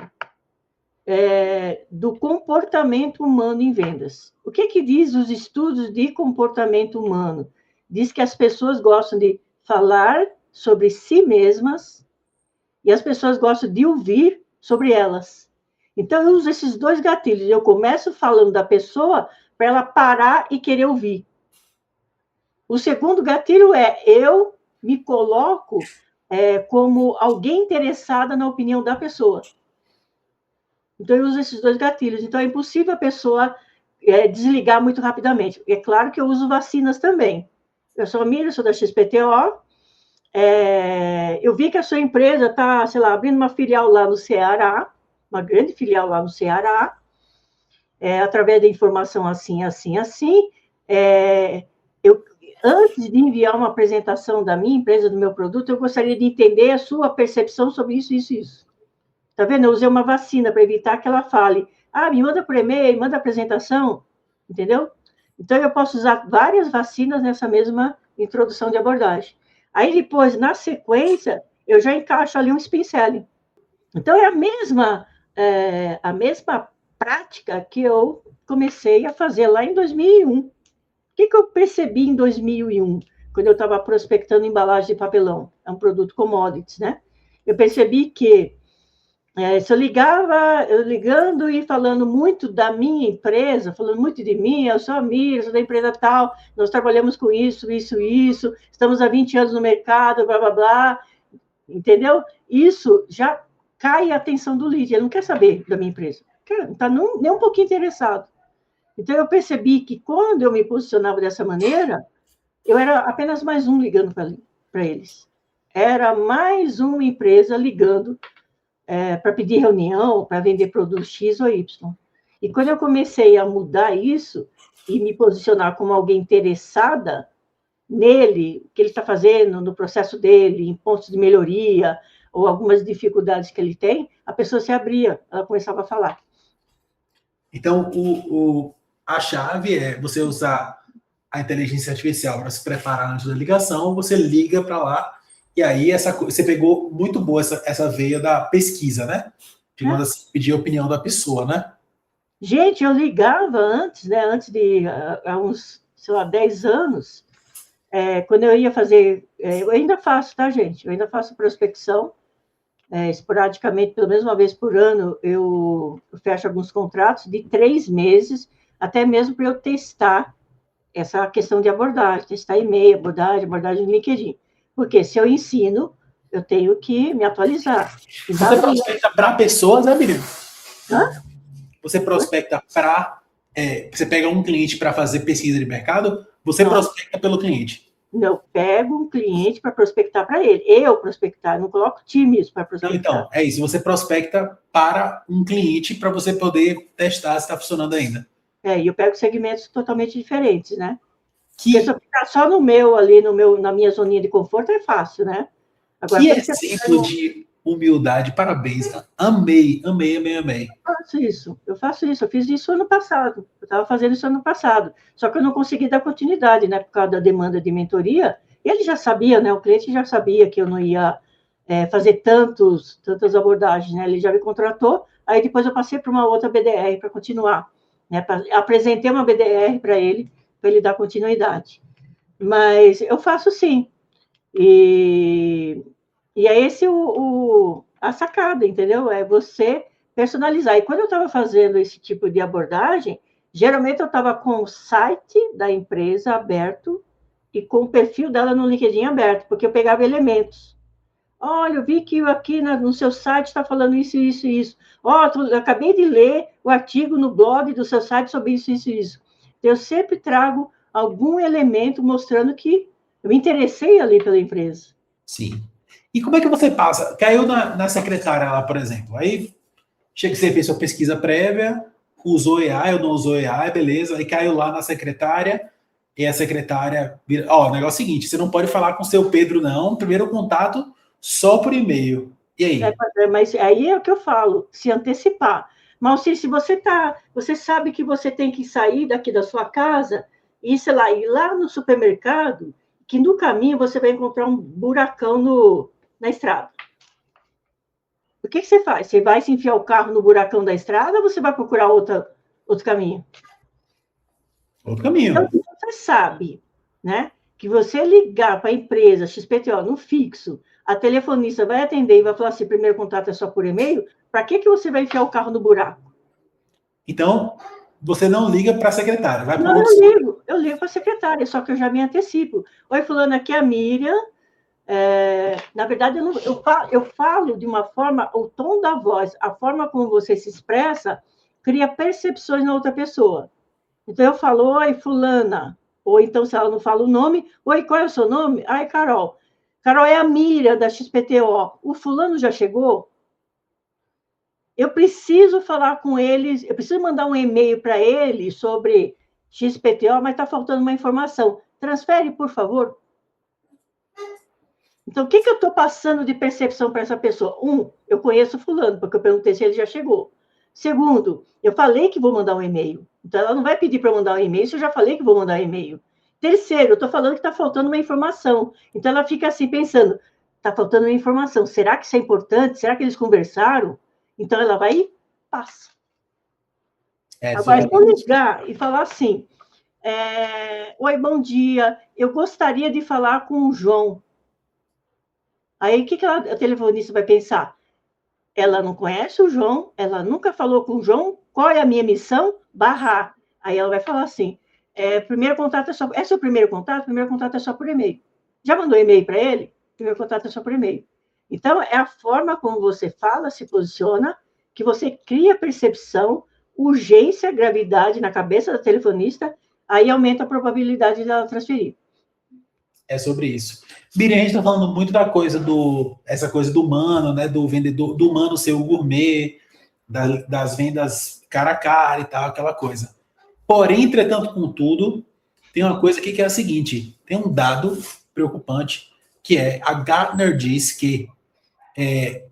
do comportamento humano em vendas. O que que diz os estudos de comportamento humano? Diz que as pessoas gostam de falar sobre si mesmas e as pessoas gostam de ouvir sobre elas. Então, eu uso esses dois gatilhos. Eu começo falando da pessoa para ela parar e querer ouvir. O segundo gatilho é eu me coloco como alguém interessada na opinião da pessoa. Então, eu uso esses dois gatilhos. Então, é impossível a pessoa desligar muito rapidamente. É claro que eu uso vacinas também. Eu sou a Miriam, sou da XPTO. Eu vi que a sua empresa está, sei lá, abrindo uma filial lá no Ceará, uma grande filial lá no Ceará, através da informação assim, assim, assim. Antes de enviar uma apresentação da minha empresa, do meu produto, eu gostaria de entender a sua percepção sobre isso, isso, isso. Tá vendo? Eu usei uma vacina para evitar que ela fale, me manda por e-mail, manda apresentação, entendeu? Então, eu posso usar várias vacinas nessa mesma introdução de abordagem. Aí, depois, na sequência, eu já encaixo ali um spin selling. Então, é a mesma prática que eu comecei a fazer lá em 2001. O que eu percebi em 2001, quando eu estava prospectando embalagem de papelão? É um produto commodities, né? Eu percebi que se eu ligando e falando muito da minha empresa, falando muito de mim, eu sou a Miriam, sou da empresa tal, nós trabalhamos com isso, isso, isso, estamos há 20 anos no mercado, blá, blá, blá, entendeu? Isso já cai a atenção do lead, ele não quer saber da minha empresa, não está nem um pouquinho interessado. Então, eu percebi que quando eu me posicionava dessa maneira, eu era apenas mais um ligando para eles. Era mais uma empresa ligando para pedir reunião, para vender produto X ou Y. E quando eu comecei a mudar isso e me posicionar como alguém interessada nele, o que ele está fazendo, no processo dele, em pontos de melhoria, ou algumas dificuldades que ele tem, a pessoa se abria, ela começava a falar. Então, a chave é você usar a inteligência artificial para se preparar antes da ligação, você liga para lá, e aí você pegou muito boa essa veia da pesquisa, né? Digamos assim, pedir a opinião da pessoa, né? Gente, eu ligava antes, né? Antes de há uns, sei lá, 10 anos, quando eu ia fazer, eu ainda faço, tá, gente? Eu ainda faço prospecção, esporadicamente, pelo menos uma vez por ano, eu fecho alguns contratos de 3 meses, até mesmo para eu testar essa questão de abordagem, testar e-mail, abordagem no LinkedIn. Porque se eu ensino, eu tenho que me atualizar. Você prospecta para pessoas, né, Miriam? Hã? Você prospecta para... você pega um cliente para fazer pesquisa de mercado, você prospecta pelo cliente. Não, eu pego um cliente para prospectar para ele. Eu prospectar, não coloco times para prospectar. Então, é isso. Você prospecta para um cliente para você poder testar se está funcionando ainda. E eu pego segmentos totalmente diferentes, né? Porque se eu ficar só no meu, ali, na minha zoninha de conforto, é fácil, né? Agora, que exemplo de humildade, parabéns. Amei. Eu faço isso. Eu fiz isso ano passado. Eu estava fazendo isso ano passado. Só que eu não consegui dar continuidade, né? Por causa da demanda de mentoria. E ele já sabia, né? O cliente já sabia que eu não ia fazer tantas abordagens, né? Ele já me contratou. Aí depois eu passei para uma outra BDR para continuar. Né? Apresentei uma BDR para ele dar continuidade. Mas eu faço sim. E é esse a sacada, entendeu? É você personalizar. E quando eu estava fazendo esse tipo de abordagem, geralmente eu estava com o site da empresa aberto e com o perfil dela no LinkedIn aberto, porque eu pegava elementos. Olha, eu vi que aqui no seu site está falando isso, isso e isso. Eu acabei de ler o artigo no blog do seu site sobre isso, isso e isso. Eu sempre trago algum elemento mostrando que eu me interessei ali pela empresa. Sim. E como é que você passa? Caiu na secretária lá, por exemplo. Aí chega que você fez sua pesquisa prévia, usou AI ou não usou AI, beleza. Aí caiu lá na secretária e a secretária... o negócio é o seguinte, você não pode falar com o seu Pedro, não. Primeiro contato só por e-mail. E aí? Mas aí é o que eu falo, se antecipar. Mas se você sabe que você tem que sair daqui da sua casa e, sei lá, ir lá no supermercado, que no caminho você vai encontrar um buracão na estrada. O que você faz? Você vai se enfiar o carro no buracão da estrada ou você vai procurar outro caminho? Outro Então, caminho. você sabe, né, que você ligar para a empresa XPTO no fixo, a telefonista vai atender e vai falar assim, primeiro contato é só por e-mail, para que você vai enfiar o carro no buraco? Então, você não liga para a secretária, vai para o Não, outro. eu ligo para a secretária, só que eu já me antecipo. Oi, fulano, aqui é a Miriam. Na verdade, eu falo de uma forma, o tom da voz, a forma como você se expressa, cria percepções na outra pessoa. Então, eu falo, oi, fulana. Ou então, se ela não fala o nome, oi, qual é o seu nome? Ai, Carol. Carol é a Miriam, da XPTO. O fulano já chegou? Eu preciso falar com eles, eu preciso mandar um e-mail para ele sobre XPTO, mas está faltando uma informação. Transfere, por favor. Então, o que eu estou passando de percepção para essa pessoa? Eu conheço fulano, porque eu perguntei se ele já chegou. Segundo, eu falei que vou mandar um e-mail. Então, ela não vai pedir para eu mandar um e-mail se eu já falei que vou mandar um e-mail. Terceiro, eu estou falando que está faltando uma informação. Então, ela fica assim, pensando, está faltando uma informação. Será que isso é importante? Será que eles conversaram? Então, ela vai e passa. Agora, se eu ligar e falar assim, oi, bom dia, eu gostaria de falar com o João. Aí, o que a telefonista vai pensar? Ela não conhece o João, ela nunca falou com o João, qual é a minha missão? Barrar. Aí ela vai falar assim, primeiro contato é só... É seu primeiro contato? Primeiro contato é só por e-mail. Já mandou e-mail para ele? Primeiro contato é só por e-mail. Então, é a forma como você fala, se posiciona, que você cria percepção, urgência, gravidade na cabeça da telefonista, aí aumenta a probabilidade dela transferir. É sobre isso. Miriam, a gente está falando muito da coisa essa coisa do humano, né? Do vendedor, do humano ser o gourmet, das vendas cara a cara e tal, aquela coisa. Porém, entretanto, contudo, tem uma coisa aqui que é a seguinte: tem um dado preocupante, que é a Gartner diz que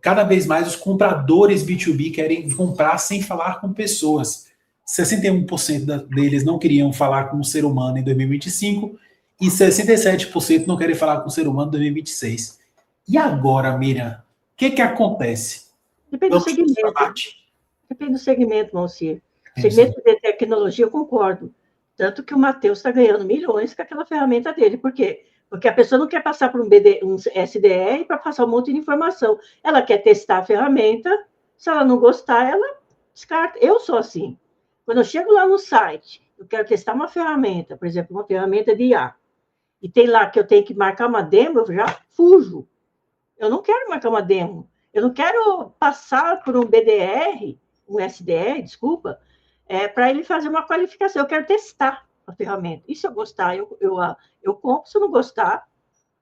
cada vez mais os compradores B2B querem comprar sem falar com pessoas. 61% deles não queriam falar com um ser humano em 2025 e 67% não querem falar com um ser humano em 2026. E agora, Miriam, o que acontece? Depende do Vamos para o segmento. debate? Depende do segmento, Malcir. Segmento de tecnologia, eu concordo. Tanto que o Matheus está ganhando milhões com aquela ferramenta dele. Por quê? Porque a pessoa não quer passar por um SDR para passar um monte de informação. Ela quer testar a ferramenta. Se ela não gostar, ela descarta. Eu sou assim. Quando eu chego lá no site, eu quero testar uma ferramenta, por exemplo, uma ferramenta de IA, e tem lá que eu tenho que marcar uma demo, eu já fujo. Eu não quero marcar uma demo. Eu não quero passar por um BDR, um SDR, desculpa, para ele fazer uma qualificação. Eu quero testar a ferramenta. E se eu gostar, eu compro. Se eu não gostar,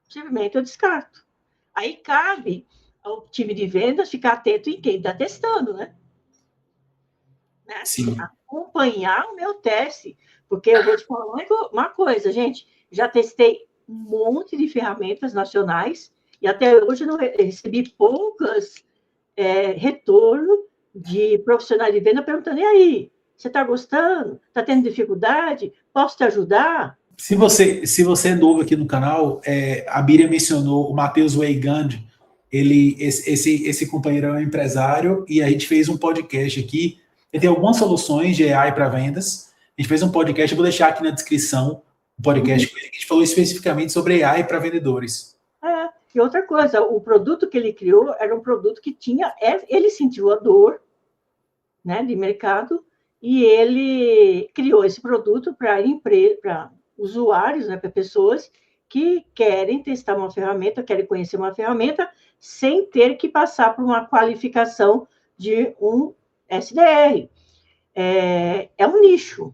simplesmente eu descarto. Aí cabe ao time de vendas ficar atento em quem está testando, né? Sim. Acompanhar o meu teste. Porque eu vou te falar uma coisa, gente. Já testei um monte de ferramentas nacionais e até hoje não recebi poucas retorno de profissionais de venda perguntando, e aí, você está gostando? Está tendo dificuldade? Posso te ajudar? Se você é novo aqui no canal, a Miriam mencionou o Matheus Weigand, esse companheiro é um empresário e a gente fez um podcast aqui. Ele tem algumas soluções de AI para vendas. A gente fez um podcast, eu vou deixar aqui na descrição o podcast com ele, que a gente falou especificamente sobre AI para vendedores. E outra coisa, o produto que ele criou era um produto que tinha, ele sentiu a dor, né, de mercado, e ele criou esse produto para usuários, né, para pessoas que querem testar uma ferramenta, querem conhecer uma ferramenta, sem ter que passar por uma qualificação de um SDR. É um nicho,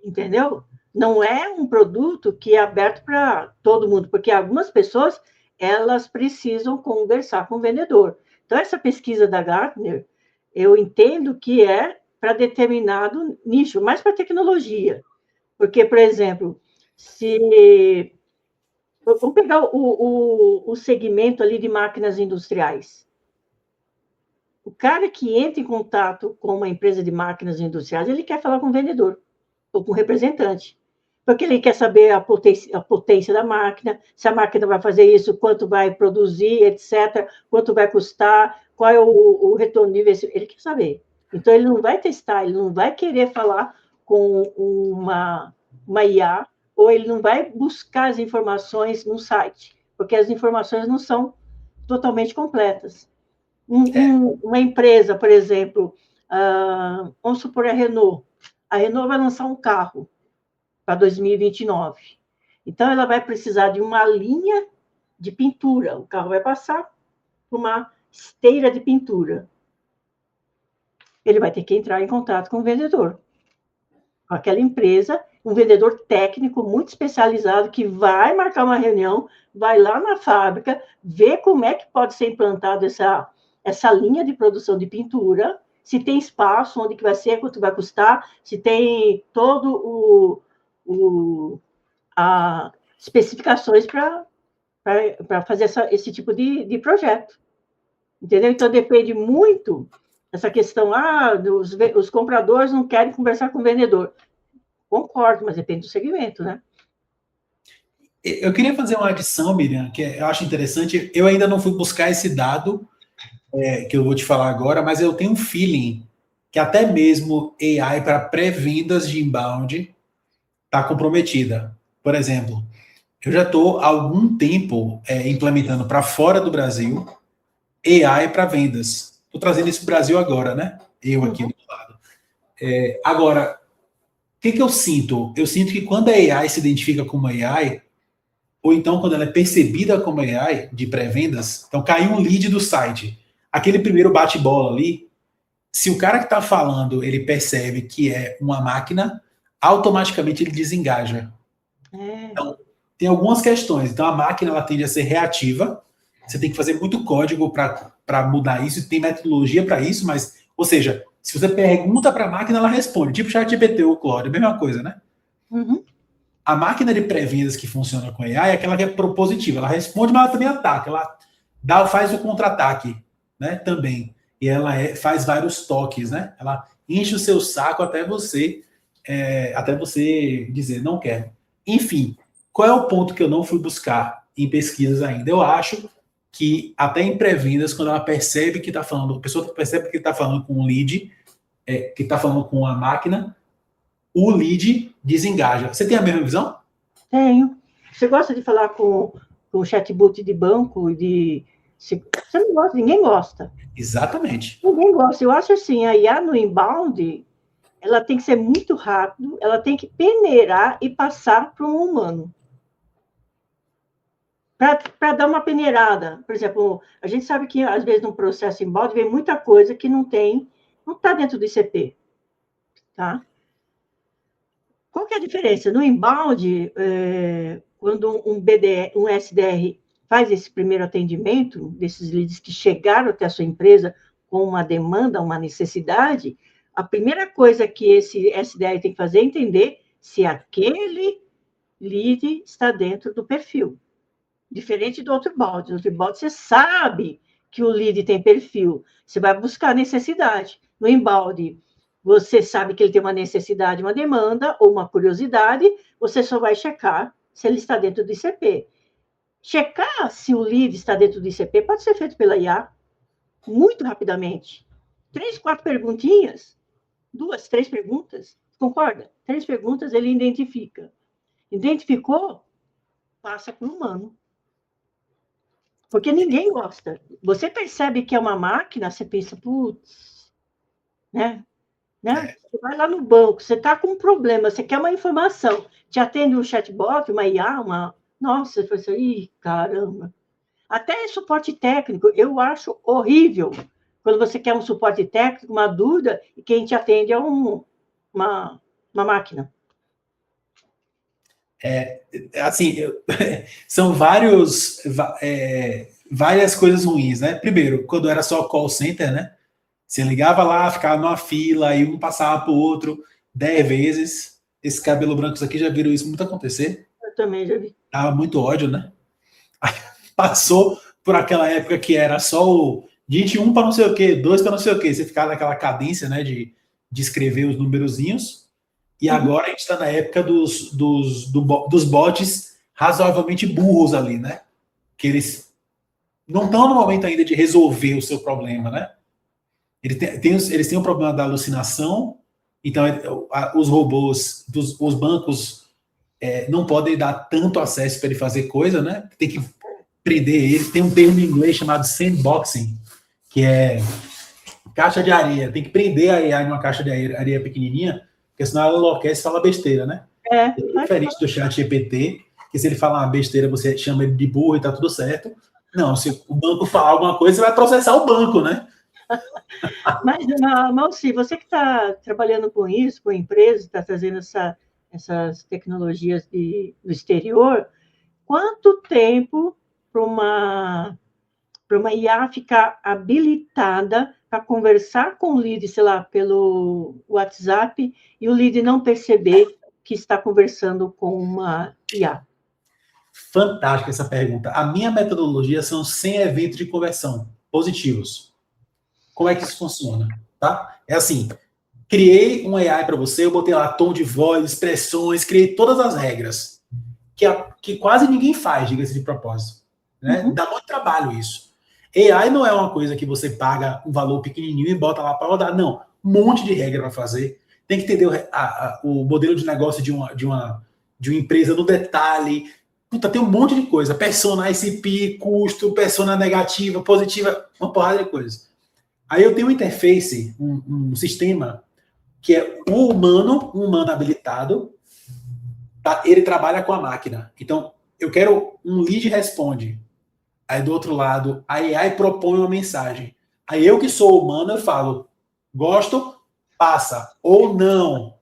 entendeu? Não é um produto que é aberto para todo mundo, porque algumas pessoas elas precisam conversar com o vendedor. Então, essa pesquisa da Gartner, eu entendo que é para determinado nicho, mais para tecnologia. Porque, por exemplo, vamos pegar o segmento ali de máquinas industriais. O cara que entra em contato com uma empresa de máquinas industriais, ele quer falar com o vendedor ou com o representante, porque ele quer saber a potência da máquina, se a máquina vai fazer isso, quanto vai produzir, etc., quanto vai custar, qual é o retorno de investimento, ele quer saber. Então, ele não vai testar, ele não vai querer falar com uma IA, ou ele não vai buscar as informações no site, porque as informações não são totalmente completas. Uma empresa, por exemplo, vamos supor a Renault. A Renault vai lançar um carro para 2029. Então, ela vai precisar de uma linha de pintura. O carro vai passar por uma esteira de pintura. Ele vai ter que entrar em contato com o vendedor, com aquela empresa, um vendedor técnico muito especializado que vai marcar uma reunião, vai lá na fábrica, ver como é que pode ser implantado essa linha de produção de pintura, se tem espaço, onde que vai ser, quanto vai custar, se tem todo as especificações para fazer esse tipo de projeto. Entendeu? Então, depende muito essa questão, os compradores não querem conversar com o vendedor. Concordo, mas depende do segmento, né? Eu queria fazer uma adição, Miriam, que eu acho interessante. Eu ainda não fui buscar esse dado que eu vou te falar agora, mas eu tenho um feeling que até mesmo AI para pré-vendas de inbound está comprometida. Por exemplo, eu já estou há algum tempo implementando para fora do Brasil AI para vendas. Estou trazendo isso para o Brasil agora, né? Eu aqui do lado. Agora, o que eu sinto? Eu sinto que quando a AI se identifica como AI, ou então quando ela é percebida como AI de pré-vendas, então caiu um lead do site. Aquele primeiro bate-bola ali, se o cara que está falando, ele percebe que é uma máquina, automaticamente ele desengaja. Então, tem algumas questões. Então, a máquina ela tende a ser reativa. Você tem que fazer muito código para mudar isso. Tem metodologia para isso, mas, ou seja, se você pergunta para a máquina, ela responde. Tipo ChatGPT ou Claude, a mesma coisa, né? Uhum. A máquina de pré-vendas que funciona com AI é aquela que é propositiva. Ela responde, mas ela também ataca. Ela faz o contra-ataque, né? Também. E ela faz vários toques, né? Ela enche o seu saco até você dizer, não quero. Enfim, qual é o ponto que eu não fui buscar em pesquisas ainda? Eu acho que até em pré-vendas, quando ela percebe que está falando, a pessoa percebe que está falando com um lead, que está falando com a máquina, o lead desengaja. Você tem a mesma visão? Tenho. Você gosta de falar com o chatbot de banco? Você não gosta, ninguém gosta. Exatamente. Ninguém gosta. Eu acho assim, a IA no inbound, ela tem que ser muito rápido, ela tem que peneirar e passar para um humano. Para dar uma peneirada. Por exemplo, a gente sabe que, às vezes, no processo inbound, vem muita coisa que não está dentro do ICP. Tá? Qual que é a diferença? No inbound, quando um SDR faz esse primeiro atendimento, desses leads que chegaram até a sua empresa com uma demanda, uma necessidade, a primeira coisa que esse SDR tem que fazer é entender se aquele lead está dentro do perfil. Diferente do outbound. No outbound, você sabe que o lead tem perfil. Você vai buscar necessidade. No inbound, você sabe que ele tem uma necessidade, uma demanda ou uma curiosidade, você só vai checar se ele está dentro do ICP. Checar se o lead está dentro do ICP pode ser feito pela IA muito rapidamente. 3, 4 perguntinhas, 2, 3 perguntas, concorda? 3 perguntas ele identifica. Identificou, passa para o humano. Porque ninguém gosta. Você percebe que é uma máquina, você pensa, putz, né? Você vai lá no banco, você está com um problema, você quer uma informação, te atende um chatbot, uma IA, Nossa, você fala assim, caramba. Até suporte técnico, eu acho horrível quando você quer um suporte técnico, uma dúvida, e quem te atende é uma máquina. Assim, são várias coisas ruins, né? Primeiro, quando era só call center, né? Você ligava lá, ficava numa fila, aí um passava para o outro 10 vezes. Esse cabelo branco aqui já viram isso muito acontecer. Eu também já vi. Dava muito ódio, né? Aí passou por aquela época que era só digite 1 para não sei o quê, 2 para não sei o quê. Você ficar naquela cadência, né, de escrever os numerozinhos. E agora a gente está na época dos bots razoavelmente burros ali, né? Que eles não estão no momento ainda de resolver o seu problema, né? Eles têm um problema da alucinação, então os robôs, os bancos não podem dar tanto acesso para ele fazer coisa, né? Tem que prender ele. Tem um termo em inglês chamado sandboxing, que é caixa de areia. Tem que prender a AI numa caixa de areia pequenininha, porque senão ela enlouquece e fala besteira, né? É diferente do chat GPT, que se ele falar uma besteira, você chama ele de burro e tá tudo certo. Não, se o banco falar alguma coisa, você vai processar o banco, né? Mas, Malci, você que está trabalhando com isso, com empresas, está trazendo essas tecnologias do exterior, quanto tempo para uma IA ficar habilitada para conversar com o lead, sei lá, pelo WhatsApp, e o lead não perceber que está conversando com uma IA? Fantástica essa pergunta. A minha metodologia são 100 eventos de conversão positivos. Como é que isso funciona? Tá? É assim, criei um AI para você, eu botei lá tom de voz, expressões, criei todas as regras, que quase ninguém faz, diga-se de propósito. Né? Dá muito trabalho isso. AI não é uma coisa que você paga um valor pequenininho e bota lá para rodar. Não, um monte de regra para fazer. Tem que entender o modelo de negócio de uma empresa no detalhe. Puta, tem um monte de coisa. Persona ICP, custo, persona negativa, positiva, uma porrada de coisas. Aí eu tenho uma interface, um sistema, que é um humano habilitado, tá? Ele trabalha com a máquina. Então, eu quero um lead responde. Aí do outro lado, a AI propõe uma mensagem. Aí eu que sou humano, eu falo, gosto, passa. Ou não,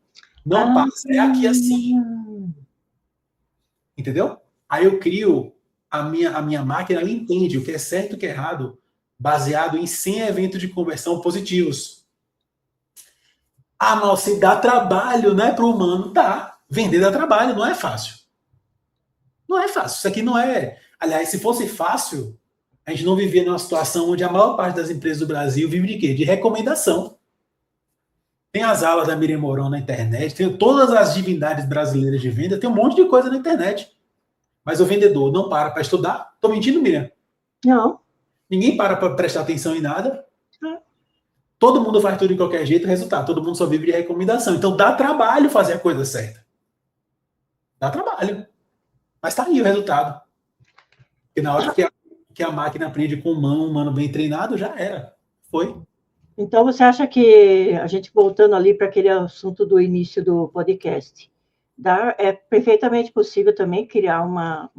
não passa. É aqui assim. Entendeu? Aí eu crio, a minha máquina, ela entende o que é certo e o que é errado, baseado em 100 eventos de conversão positivos. Ah, mas se dá trabalho, né, para o humano? Dá. Vender dá trabalho, não é fácil. Não é fácil. Isso aqui não é... Aliás, se fosse fácil, a gente não vivia numa situação onde a maior parte das empresas do Brasil vive de quê? De recomendação. Tem as aulas da Miriam Mourão na internet, tem todas as divindades brasileiras de venda, tem um monte de coisa na internet. Mas o vendedor não para estudar. Estou mentindo, Miriam? Não. Ninguém para prestar atenção em nada. Todo mundo faz tudo de qualquer jeito, resultado. Todo mundo só vive de recomendação. Então dá trabalho fazer a coisa certa. Dá trabalho. Mas tá aí o resultado. Porque na hora que a máquina aprende com um humano bem treinado, já era. Foi. Então, você acha que, a gente voltando ali para aquele assunto do início do podcast, é perfeitamente possível também criar uma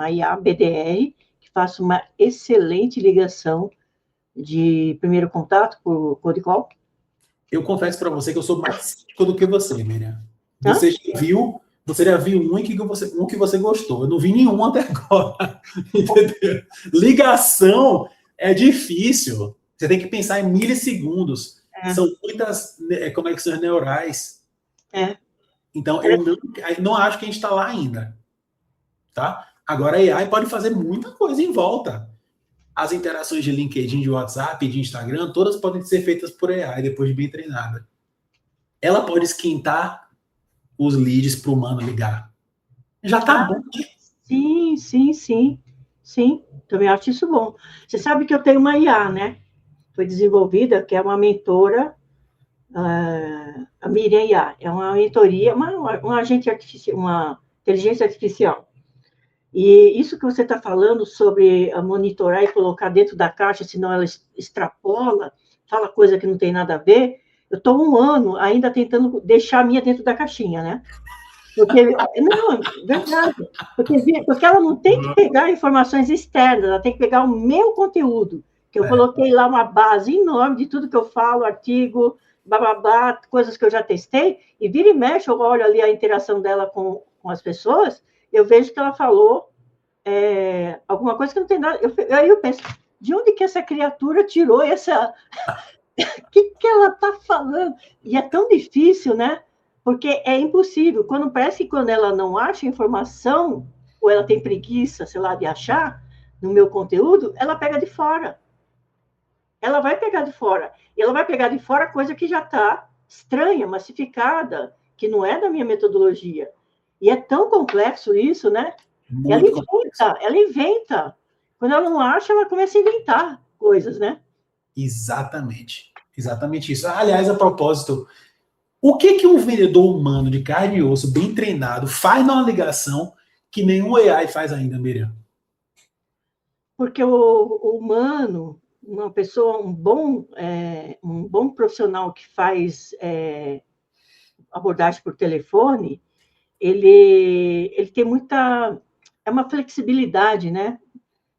IA BDR que faça uma excelente ligação de primeiro contato por code call? Eu confesso para você que eu sou mais crítico do que você, Miriam. Você já viu um que você gostou. Eu não vi nenhum até agora. Entendeu? Ligação é difícil. Você tem que pensar em milissegundos. São muitas conexões neurais. Então, eu não acho que a gente está lá ainda. Tá? Agora, a AI pode fazer muita coisa em volta. As interações de LinkedIn, de WhatsApp, de Instagram, todas podem ser feitas por AI, depois de bem treinada. Ela pode esquentar os leads para o humano ligar. Já está bom. Sim, sim, sim. Sim, também acho isso bom. Você sabe que eu tenho uma IA, né? Foi desenvolvida, que é uma mentora, a Miriam IA. É uma mentoria, uma agente artificial, uma inteligência artificial. E isso que você está falando sobre monitorar e colocar dentro da caixa, senão ela extrapola, fala coisa que não tem nada a ver, eu estou 1 ano ainda tentando deixar a minha dentro da caixinha, né? Porque, não, verdade. Porque ela não tem que pegar informações externas, ela tem que pegar o meu conteúdo, que eu coloquei lá uma base enorme de tudo que eu falo, artigo, blá, coisas que eu já testei, e vira e mexe, eu olho ali a interação dela com as pessoas, eu vejo que ela falou alguma coisa que não tem nada. Aí eu penso, de onde que essa criatura tirou essa... O que ela está falando? E é tão difícil, né? Porque é impossível. Parece que quando ela não acha informação, ou ela tem preguiça, sei lá, de achar no meu conteúdo, ela pega de fora. ela vai pegar de fora. E ela vai pegar de fora coisa que já está estranha, massificada, que não é da minha metodologia. E é tão complexo isso, né? Muito complexo. Ela inventa. Quando ela não acha, ela começa a inventar coisas, né? Exatamente. Exatamente isso. Aliás, a propósito, o que que um vendedor humano de carne e osso, bem treinado, faz numa ligação que nenhum AI faz ainda, Miriam? Porque o humano, uma pessoa, um bom profissional que faz abordagem por telefone, ele tem muita... É uma flexibilidade, né?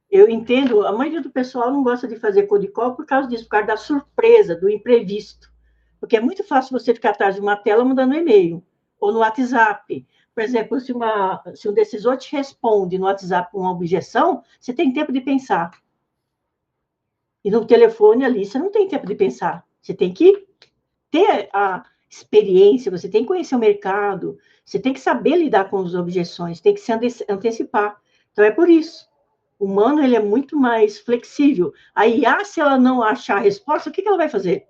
Eu entendo, a maioria do pessoal não gosta de fazer cold call por causa disso, por causa da surpresa, do imprevisto. Porque é muito fácil você ficar atrás de uma tela mandando um e-mail, ou no WhatsApp. Por exemplo, se um decisor te responde no WhatsApp com uma objeção, você tem tempo de pensar. E no telefone ali, você não tem tempo de pensar. Você tem que ter a experiência, você tem que conhecer o mercado, você tem que saber lidar com as objeções, tem que se antecipar. Então, é por isso. O humano, ele é muito mais flexível. A IA, se ela não achar a resposta, o que ela vai fazer?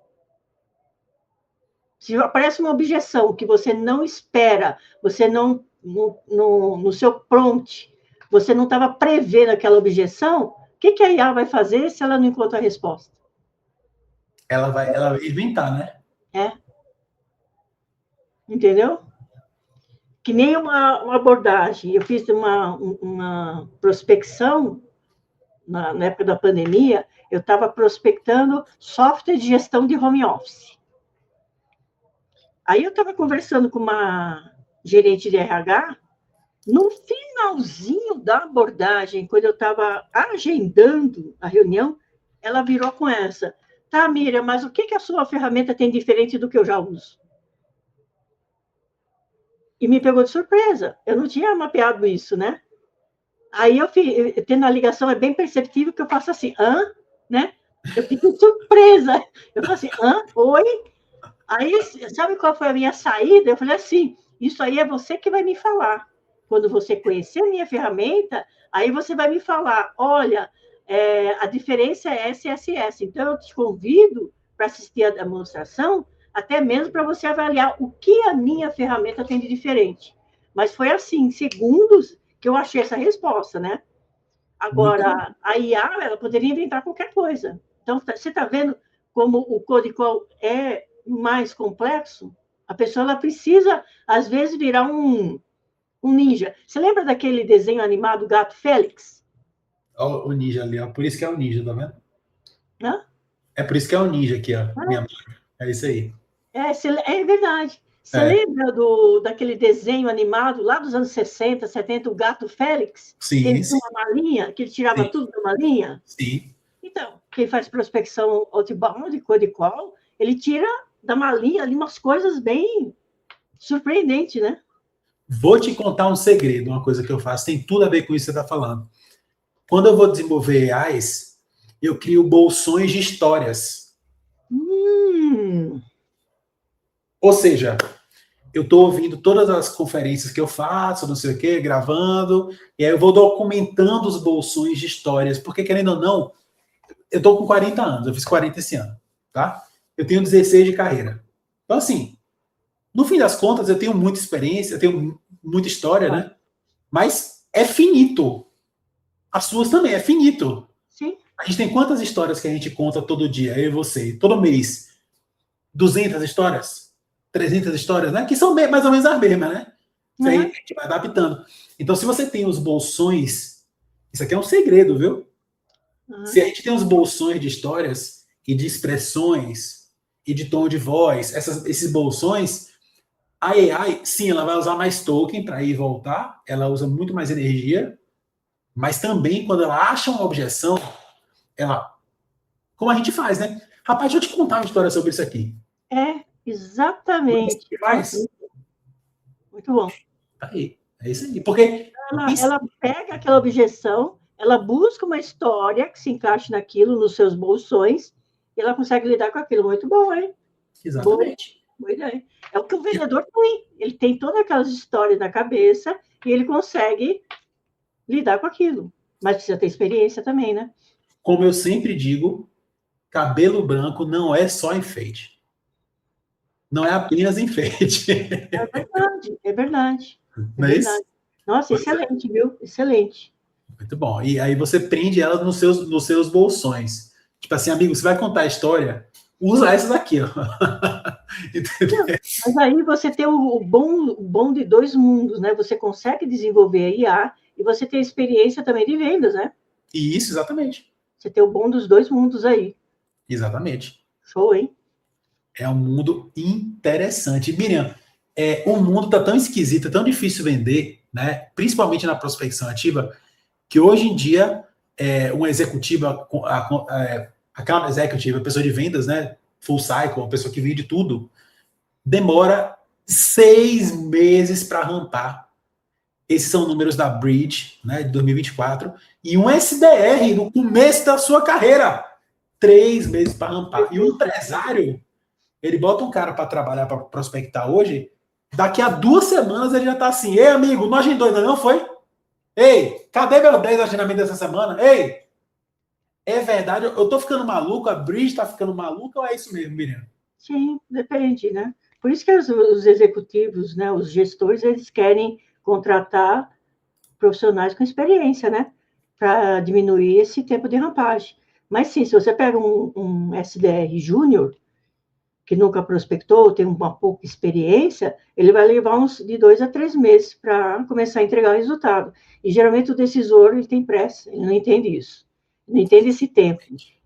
Se aparece uma objeção que você não espera, você não, no seu prompt, você não estava prevendo aquela objeção, o que a IA vai fazer se ela não encontra a resposta? Ela vai inventar, né? É. Entendeu? Que nem uma abordagem. Eu fiz uma prospecção na época da pandemia, eu estava prospectando software de gestão de home office. Aí eu estava conversando com uma gerente de RH, no finalzinho da abordagem, quando eu estava agendando a reunião, ela virou com essa: tá, Miriam, mas o que a sua ferramenta tem diferente do que eu já uso? E me pegou de surpresa. Eu não tinha mapeado isso, né? Aí tendo a ligação, é bem perceptível que eu faço assim, né? Eu fico surpresa. Eu falo assim, oi? Aí, sabe qual foi a minha saída? Eu falei assim, isso aí é você que vai me falar. Quando você conhecer a minha ferramenta, aí você vai me falar, olha, a diferença é essa e essa e essa. Então, eu te convido para assistir a demonstração, até mesmo para você avaliar o que a minha ferramenta tem de diferente. Mas foi assim, segundos, que eu achei essa resposta, né? Agora, a IA, ela poderia inventar qualquer coisa. Então, você está vendo como o Code Call é mais complexo? A pessoa ela precisa, às vezes, virar um ninja. Você lembra daquele desenho animado Gato Félix? Olha o ninja ali, ó. Por isso que é o ninja, tá vendo? Hã? É por isso que é o ninja aqui, ó. Minha marca. É isso aí. É verdade. Você É. lembra daquele desenho animado lá dos anos 60, 70, o Gato Félix? Que ele Sim, tinha sim, uma malinha, que ele tirava sim, tudo da malinha? sim. Então, quem faz prospecção outbound, code call, ele tira da malinha ali umas coisas bem surpreendentes, né? Vou te contar um segredo, uma coisa que eu faço, tem tudo a ver com isso que você está falando. Quando eu vou desenvolver AIs, eu crio bolsões de histórias. Ou seja, eu estou ouvindo todas as conferências que eu faço, não sei o quê, gravando, e aí eu vou documentando os bolsões de histórias, porque querendo ou não, eu estou com 40 anos, eu fiz 40 esse ano, tá? Eu tenho 16 de carreira. Então, assim, no fim das contas, eu tenho muita experiência, eu tenho muita história, né? Mas é finito. As suas também, é finito. Sim. A gente tem quantas histórias que a gente conta todo dia, eu e você, todo mês? 200 histórias? 300 histórias, né? Que são mais ou menos as mesmas, né? Isso aí a gente vai adaptando. Então, se você tem os bolsões, isso aqui é um segredo, viu? Se a gente tem os bolsões de histórias e de expressões e de tom de voz, esses bolsões, a AI, sim, ela vai usar mais token para ir e voltar, ela usa muito mais energia, mas também quando ela acha uma objeção, ela, como a gente faz, né? Rapaz, deixa eu te contar uma história sobre isso aqui. Exatamente. Nossa, Faz? muito bom. Tá aí. É isso aí. Porque Ela pega aquela objeção, ela busca uma história que se encaixe naquilo, nos seus bolsões, e ela consegue lidar com aquilo. Muito bom, hein? exatamente. Boa ideia. É o que o vendedor tem. Ele tem todas aquelas histórias na cabeça e ele consegue lidar com aquilo. Mas precisa ter experiência também, né? Como eu sempre digo, cabelo branco não é só enfeite. Não é apenas enfeite. É verdade, é verdade. É Não é isso? verdade. Nossa, excelente, viu? Excelente. Muito bom. E aí você prende ela nos seus bolsões. Tipo assim, amigo, você vai contar a história, usa essas aqui, ó. Não, mas aí você tem o bom de dois mundos, né? Você consegue desenvolver a IA e você tem a experiência também de vendas, né? Isso, exatamente. Você tem o bom dos dois mundos aí. Exatamente. Show, hein? É um mundo interessante. Miriam, o mundo está tão esquisito, é tão difícil vender, né? Principalmente na prospecção ativa, que hoje em dia uma executiva, account executive, a pessoa de vendas, né? Full cycle, a pessoa que vende tudo, demora 6 meses para rampar. Esses são números da Bridge, né, de 2024, e um SDR no começo da sua carreira, 3 meses para rampar. E o empresário, ele bota um cara para trabalhar, para prospectar hoje, daqui a 2 semanas ele já está assim, ei, amigo, não agendou ainda não, foi? Ei, cadê meu 10 agendamento dessa semana? Ei, é verdade, eu tô ficando maluco, a Bridge tá ficando maluca ou é isso mesmo, Miriam? Sim, depende, né? Por isso que os executivos, né, os gestores, eles querem contratar profissionais com experiência, né? Para diminuir esse tempo de rampagem. Mas sim, se você pega um SDR júnior, que nunca prospectou, tem uma pouca experiência, ele vai levar uns de 2 a 3 meses para começar a entregar o resultado. E geralmente o decisor ele tem pressa, ele não entende isso, não entende esse tempo.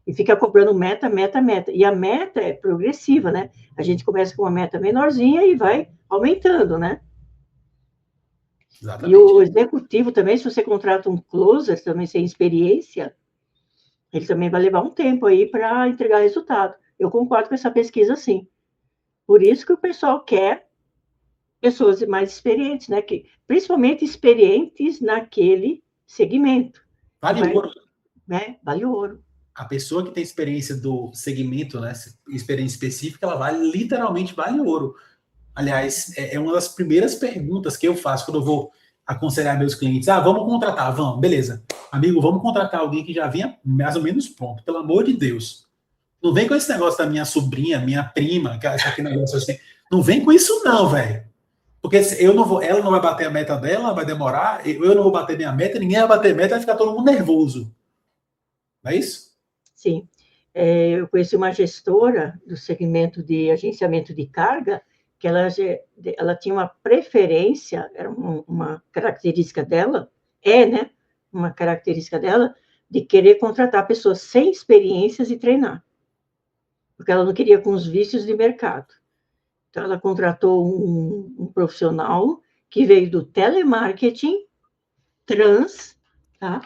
E fica cobrando meta, meta, meta. E a meta é progressiva, né? A gente começa com uma meta menorzinha e vai aumentando, né? Exatamente. E o executivo também, se você contrata um closer também sem experiência, ele também vai levar um tempo aí para entregar resultado. Eu concordo com essa pesquisa, sim. Por isso que o pessoal quer pessoas mais experientes, né? Principalmente experientes naquele segmento. Vale ouro. Né? Vale ouro. A pessoa que tem experiência do segmento, né, experiência específica, ela literalmente vale ouro. Aliás, é uma das primeiras perguntas que eu faço quando eu vou aconselhar meus clientes. Ah, vamos contratar, vamos, beleza. Amigo, vamos contratar alguém que já venha mais ou menos pronto, pelo amor de Deus. Não vem com esse negócio da minha sobrinha, minha prima, esse negócio assim. Não vem com isso não, velho. Porque eu não vou, ela não vai bater a meta dela, vai demorar, eu não vou bater minha meta, ninguém vai bater meta, vai ficar todo mundo nervoso. Não é isso? Sim. Eu conheci uma gestora do segmento de agenciamento de carga, que ela tinha uma preferência, era uma característica dela, né? Uma característica dela, de querer contratar pessoas sem experiências e treinar. Porque ela não queria com os vícios de mercado. Então, ela contratou um profissional que veio do telemarketing trans, tá?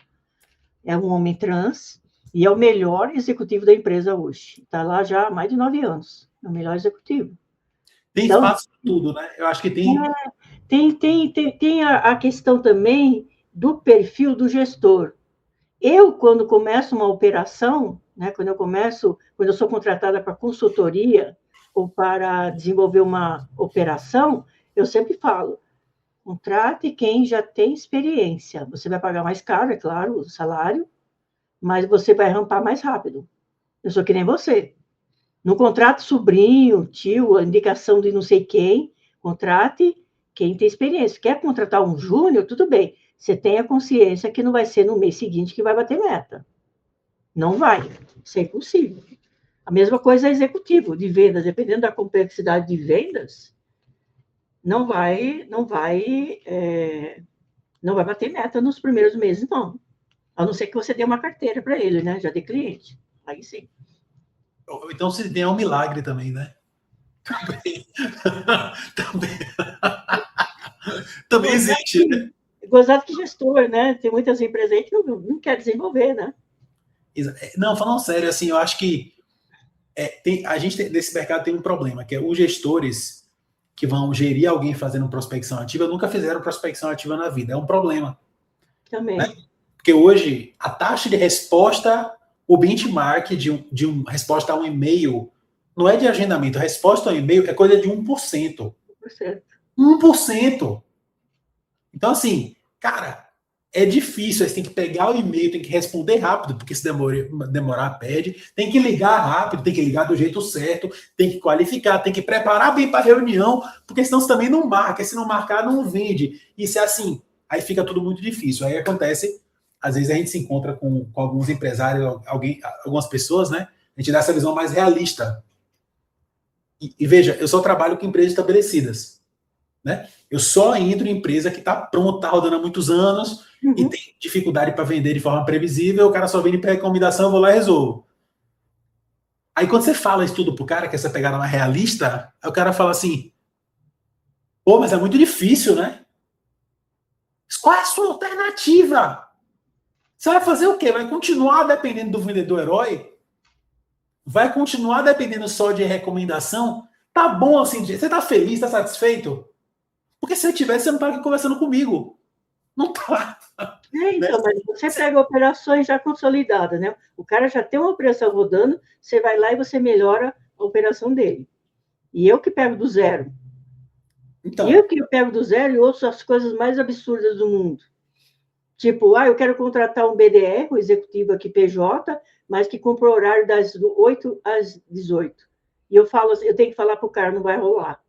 É um homem trans e é o melhor executivo da empresa hoje. Está lá já há mais de 9 anos. É o melhor executivo. Tem então, espaço para tudo, né? Eu acho que tem. Tem a questão também do perfil do gestor. Eu, quando começo uma operação, né, quando eu sou contratada para consultoria ou para desenvolver uma operação, eu sempre falo, contrate quem já tem experiência. Você vai pagar mais caro, é claro, o salário, mas você vai rampar mais rápido. Eu sou que nem você. Não contrate sobrinho, tio, a indicação de não sei quem. Contrate quem tem experiência. Quer contratar um júnior? Tudo bem. Você tenha consciência que não vai ser no mês seguinte que vai bater meta. Não vai. Isso é impossível. A mesma coisa é executivo de vendas. Dependendo da complexidade de vendas, não vai bater meta nos primeiros meses, não. A não ser que você dê uma carteira para ele, né? Já de cliente. Aí sim. Então, se tem um milagre também, né? Também existe, né? Gozado que gestor, né? Tem muitas empresas aí que não quer desenvolver, né? Não, falando sério, assim, eu acho que a gente nesse mercado tem um problema, que é os gestores que vão gerir alguém fazendo prospecção ativa nunca fizeram prospecção ativa na vida. É um problema. Também. Né? Porque hoje a taxa de resposta, o benchmark de uma resposta a um e-mail, não é de agendamento, a resposta ao e-mail é coisa de 1%. 1%. Então, assim, cara, é difícil, você tem que pegar o e-mail, tem que responder rápido, porque se demorar, perde. Tem que ligar rápido, tem que ligar do jeito certo, tem que qualificar, tem que preparar bem para a reunião, porque senão você também não marca. Se não marcar, não vende. E se é assim, aí fica tudo muito difícil. Aí acontece, às vezes a gente se encontra com alguns empresários, algumas pessoas, né? A gente dá essa visão mais realista. E veja, eu só trabalho com empresas estabelecidas, né? Eu só entro em empresa que está pronta, está rodando há muitos anos e tem dificuldade para vender de forma previsível, o cara só vende para recomendação, eu vou lá e resolvo. Aí quando você fala isso tudo pro cara, que essa pegada mais realista, aí o cara fala assim, pô, mas é muito difícil, né? Qual é a sua alternativa? Você vai fazer o quê? Vai continuar dependendo do vendedor herói? Vai continuar dependendo só de recomendação? Tá bom assim, você tá feliz, tá satisfeito? Porque se você tivesse, você não tá aqui conversando comigo. Não tá. Então, mas você pega operações já consolidadas, né? O cara já tem uma operação rodando, você vai lá e você melhora a operação dele. E eu que pego do zero. Então, eu que pego do zero e ouço as coisas mais absurdas do mundo. Tipo, eu quero contratar um BDR, um executivo aqui PJ, mas que cumpra o horário das 8 às 18. E eu falo assim, eu tenho que falar para o cara, não vai rolar.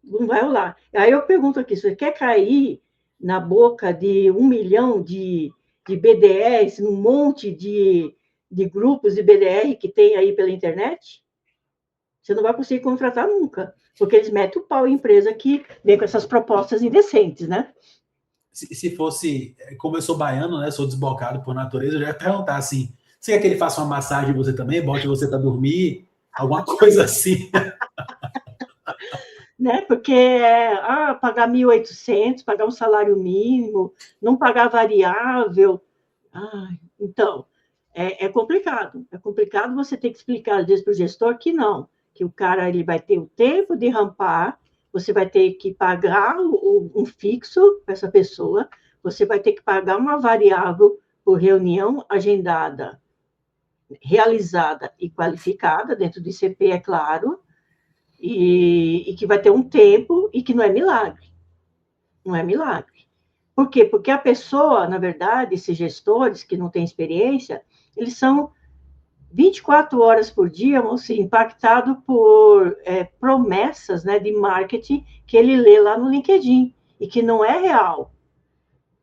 Não vai rolar. Aí eu pergunto aqui, você quer cair na boca de 1 milhão de BDRs, num monte de grupos de BDR que tem aí pela internet? Você não vai conseguir contratar nunca, porque eles metem o pau em empresa que vem com essas propostas indecentes, né? Se fosse, como eu sou baiano, né, sou desbocado por natureza, eu já ia perguntar assim, você quer que ele faça uma massagem em você também, bote você para dormir, alguma coisa assim? Né? Porque pagar 1.800, pagar um salário mínimo, não pagar variável. Então, é complicado. É complicado você ter que explicar, às vezes, para o gestor que não, que o cara ele vai ter o tempo de rampar, você vai ter que pagar um fixo para essa pessoa, você vai ter que pagar uma variável por reunião agendada, realizada e qualificada, dentro do ICP, é claro, e que vai ter um tempo e que não é milagre. Não é milagre. Por quê? Porque a pessoa, na verdade, esses gestores que não têm experiência, eles são 24 horas por dia, vão ser impactados por promessas, né, de marketing que ele lê lá no LinkedIn e que não é real.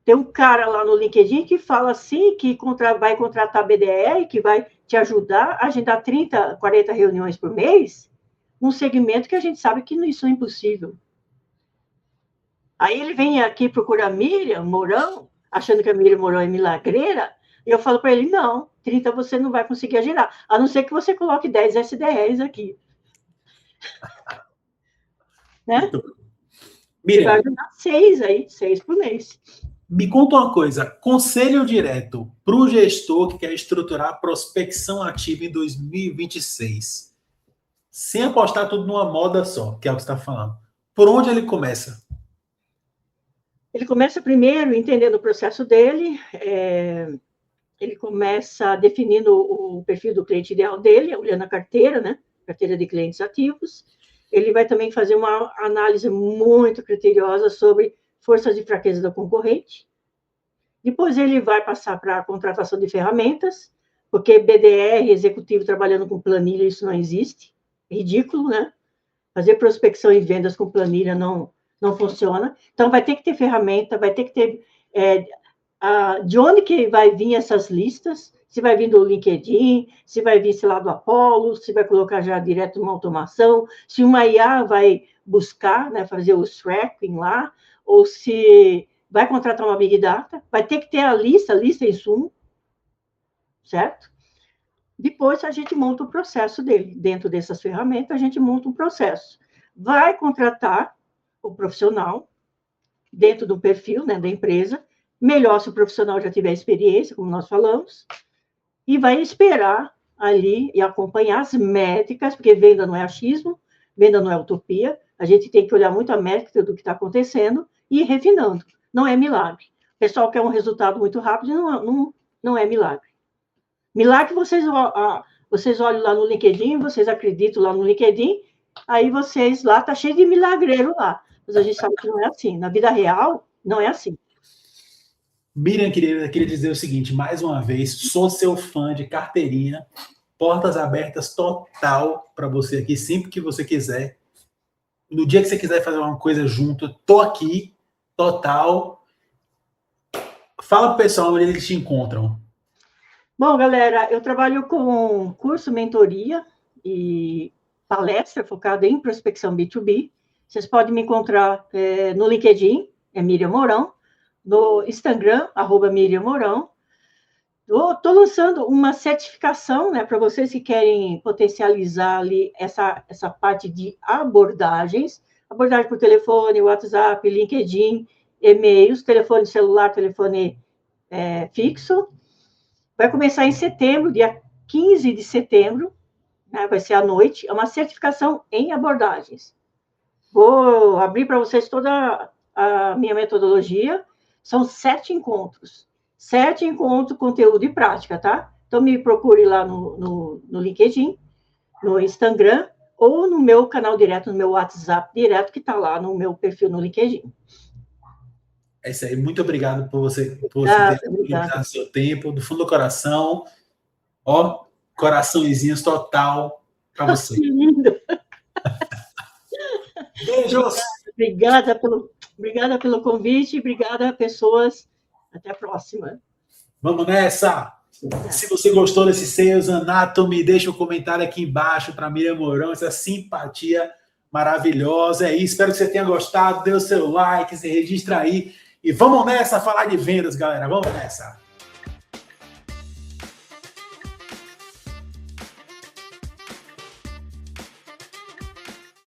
Tem um cara lá no LinkedIn que fala assim, que vai contratar BDR, que vai te ajudar a agendar 30, 40 reuniões por mês, num segmento que a gente sabe que isso é impossível. Aí ele vem aqui procurar a Miriam Mourão, achando que a Miriam Mourão é milagreira, e eu falo para ele, não, 30 você não vai conseguir agendar, a não ser que você coloque 10 SDRs aqui. Né? Miriam, vai agendar 6 por mês. Me conta uma coisa, conselho direto para o gestor que quer estruturar a prospecção ativa em 2026, sem apostar tudo numa moda só, que é o que você está falando. Por onde ele começa? Ele começa primeiro entendendo o processo dele, ele começa definindo o perfil do cliente ideal dele, olhando a carteira, né? Carteira de clientes ativos. Ele vai também fazer uma análise muito criteriosa sobre forças e fraquezas do concorrente. Depois ele vai passar para a contratação de ferramentas, porque BDR, executivo trabalhando com planilha, isso não existe. É ridículo, né? Fazer prospecção e vendas com planilha não funciona. Então, vai ter que ter ferramenta, vai ter que ter... de onde que vai vir essas listas? Se vai vir do LinkedIn, se vai vir, sei lá, do Apollo, se vai colocar já direto uma automação, se uma IA vai buscar, né, fazer o tracking lá, ou se vai contratar uma Big Data, vai ter que ter a lista em sumo, certo? Depois a gente monta o processo dele. Dentro dessas ferramentas, a gente monta um processo. Vai contratar o profissional dentro do perfil, né, da empresa, melhor se o profissional já tiver experiência, como nós falamos, e vai esperar ali e acompanhar as métricas, porque venda não é achismo, venda não é utopia, a gente tem que olhar muito a métrica do que está acontecendo e ir refinando. Não é milagre. O pessoal quer um resultado muito rápido, não é milagre. Milagre, vocês olham lá no LinkedIn, vocês acreditam lá no LinkedIn, aí lá está cheio de milagreiro lá. Mas a gente sabe que não é assim. Na vida real, não é assim. Miriam, queria dizer o seguinte, mais uma vez, sou seu fã de carteirinha, portas abertas total para você aqui, sempre que você quiser. No dia que você quiser fazer uma coisa junto, tô aqui, total. Fala pro pessoal onde eles te encontram. Bom, galera, eu trabalho com curso, mentoria e palestra focada em prospecção B2B. Vocês podem me encontrar no LinkedIn, é Miriam Mourão, no Instagram, @Miriam Mourão. Estou lançando uma certificação, né, para vocês que querem potencializar ali essa parte de abordagens, abordagem por telefone, WhatsApp, LinkedIn, e-mails, telefone celular, telefone fixo. Vai começar em setembro, dia 15 de setembro, né, vai ser à noite, é uma certificação em abordagens. Vou abrir para vocês toda a minha metodologia, são 7 encontros. 7 encontros, conteúdo e prática, tá? Então, me procure lá no LinkedIn, no Instagram, ou no meu canal direto, no meu WhatsApp direto, que está lá no meu perfil no LinkedIn. É isso aí. Muito obrigado por você ter disponibilizado seu tempo, do fundo do coração. Ó, coraçõezinhos total para você. Que lindo! Beijos! Obrigada pelo convite, obrigada, pessoas. Até a próxima. Vamos nessa! Se você gostou desse Sales Anatomy, deixa um comentário aqui embaixo para Miriam Mourão, essa simpatia maravilhosa. É isso, espero que você tenha gostado. Dê o seu like, se registra aí. E vamos nessa falar de vendas, galera. Vamos nessa!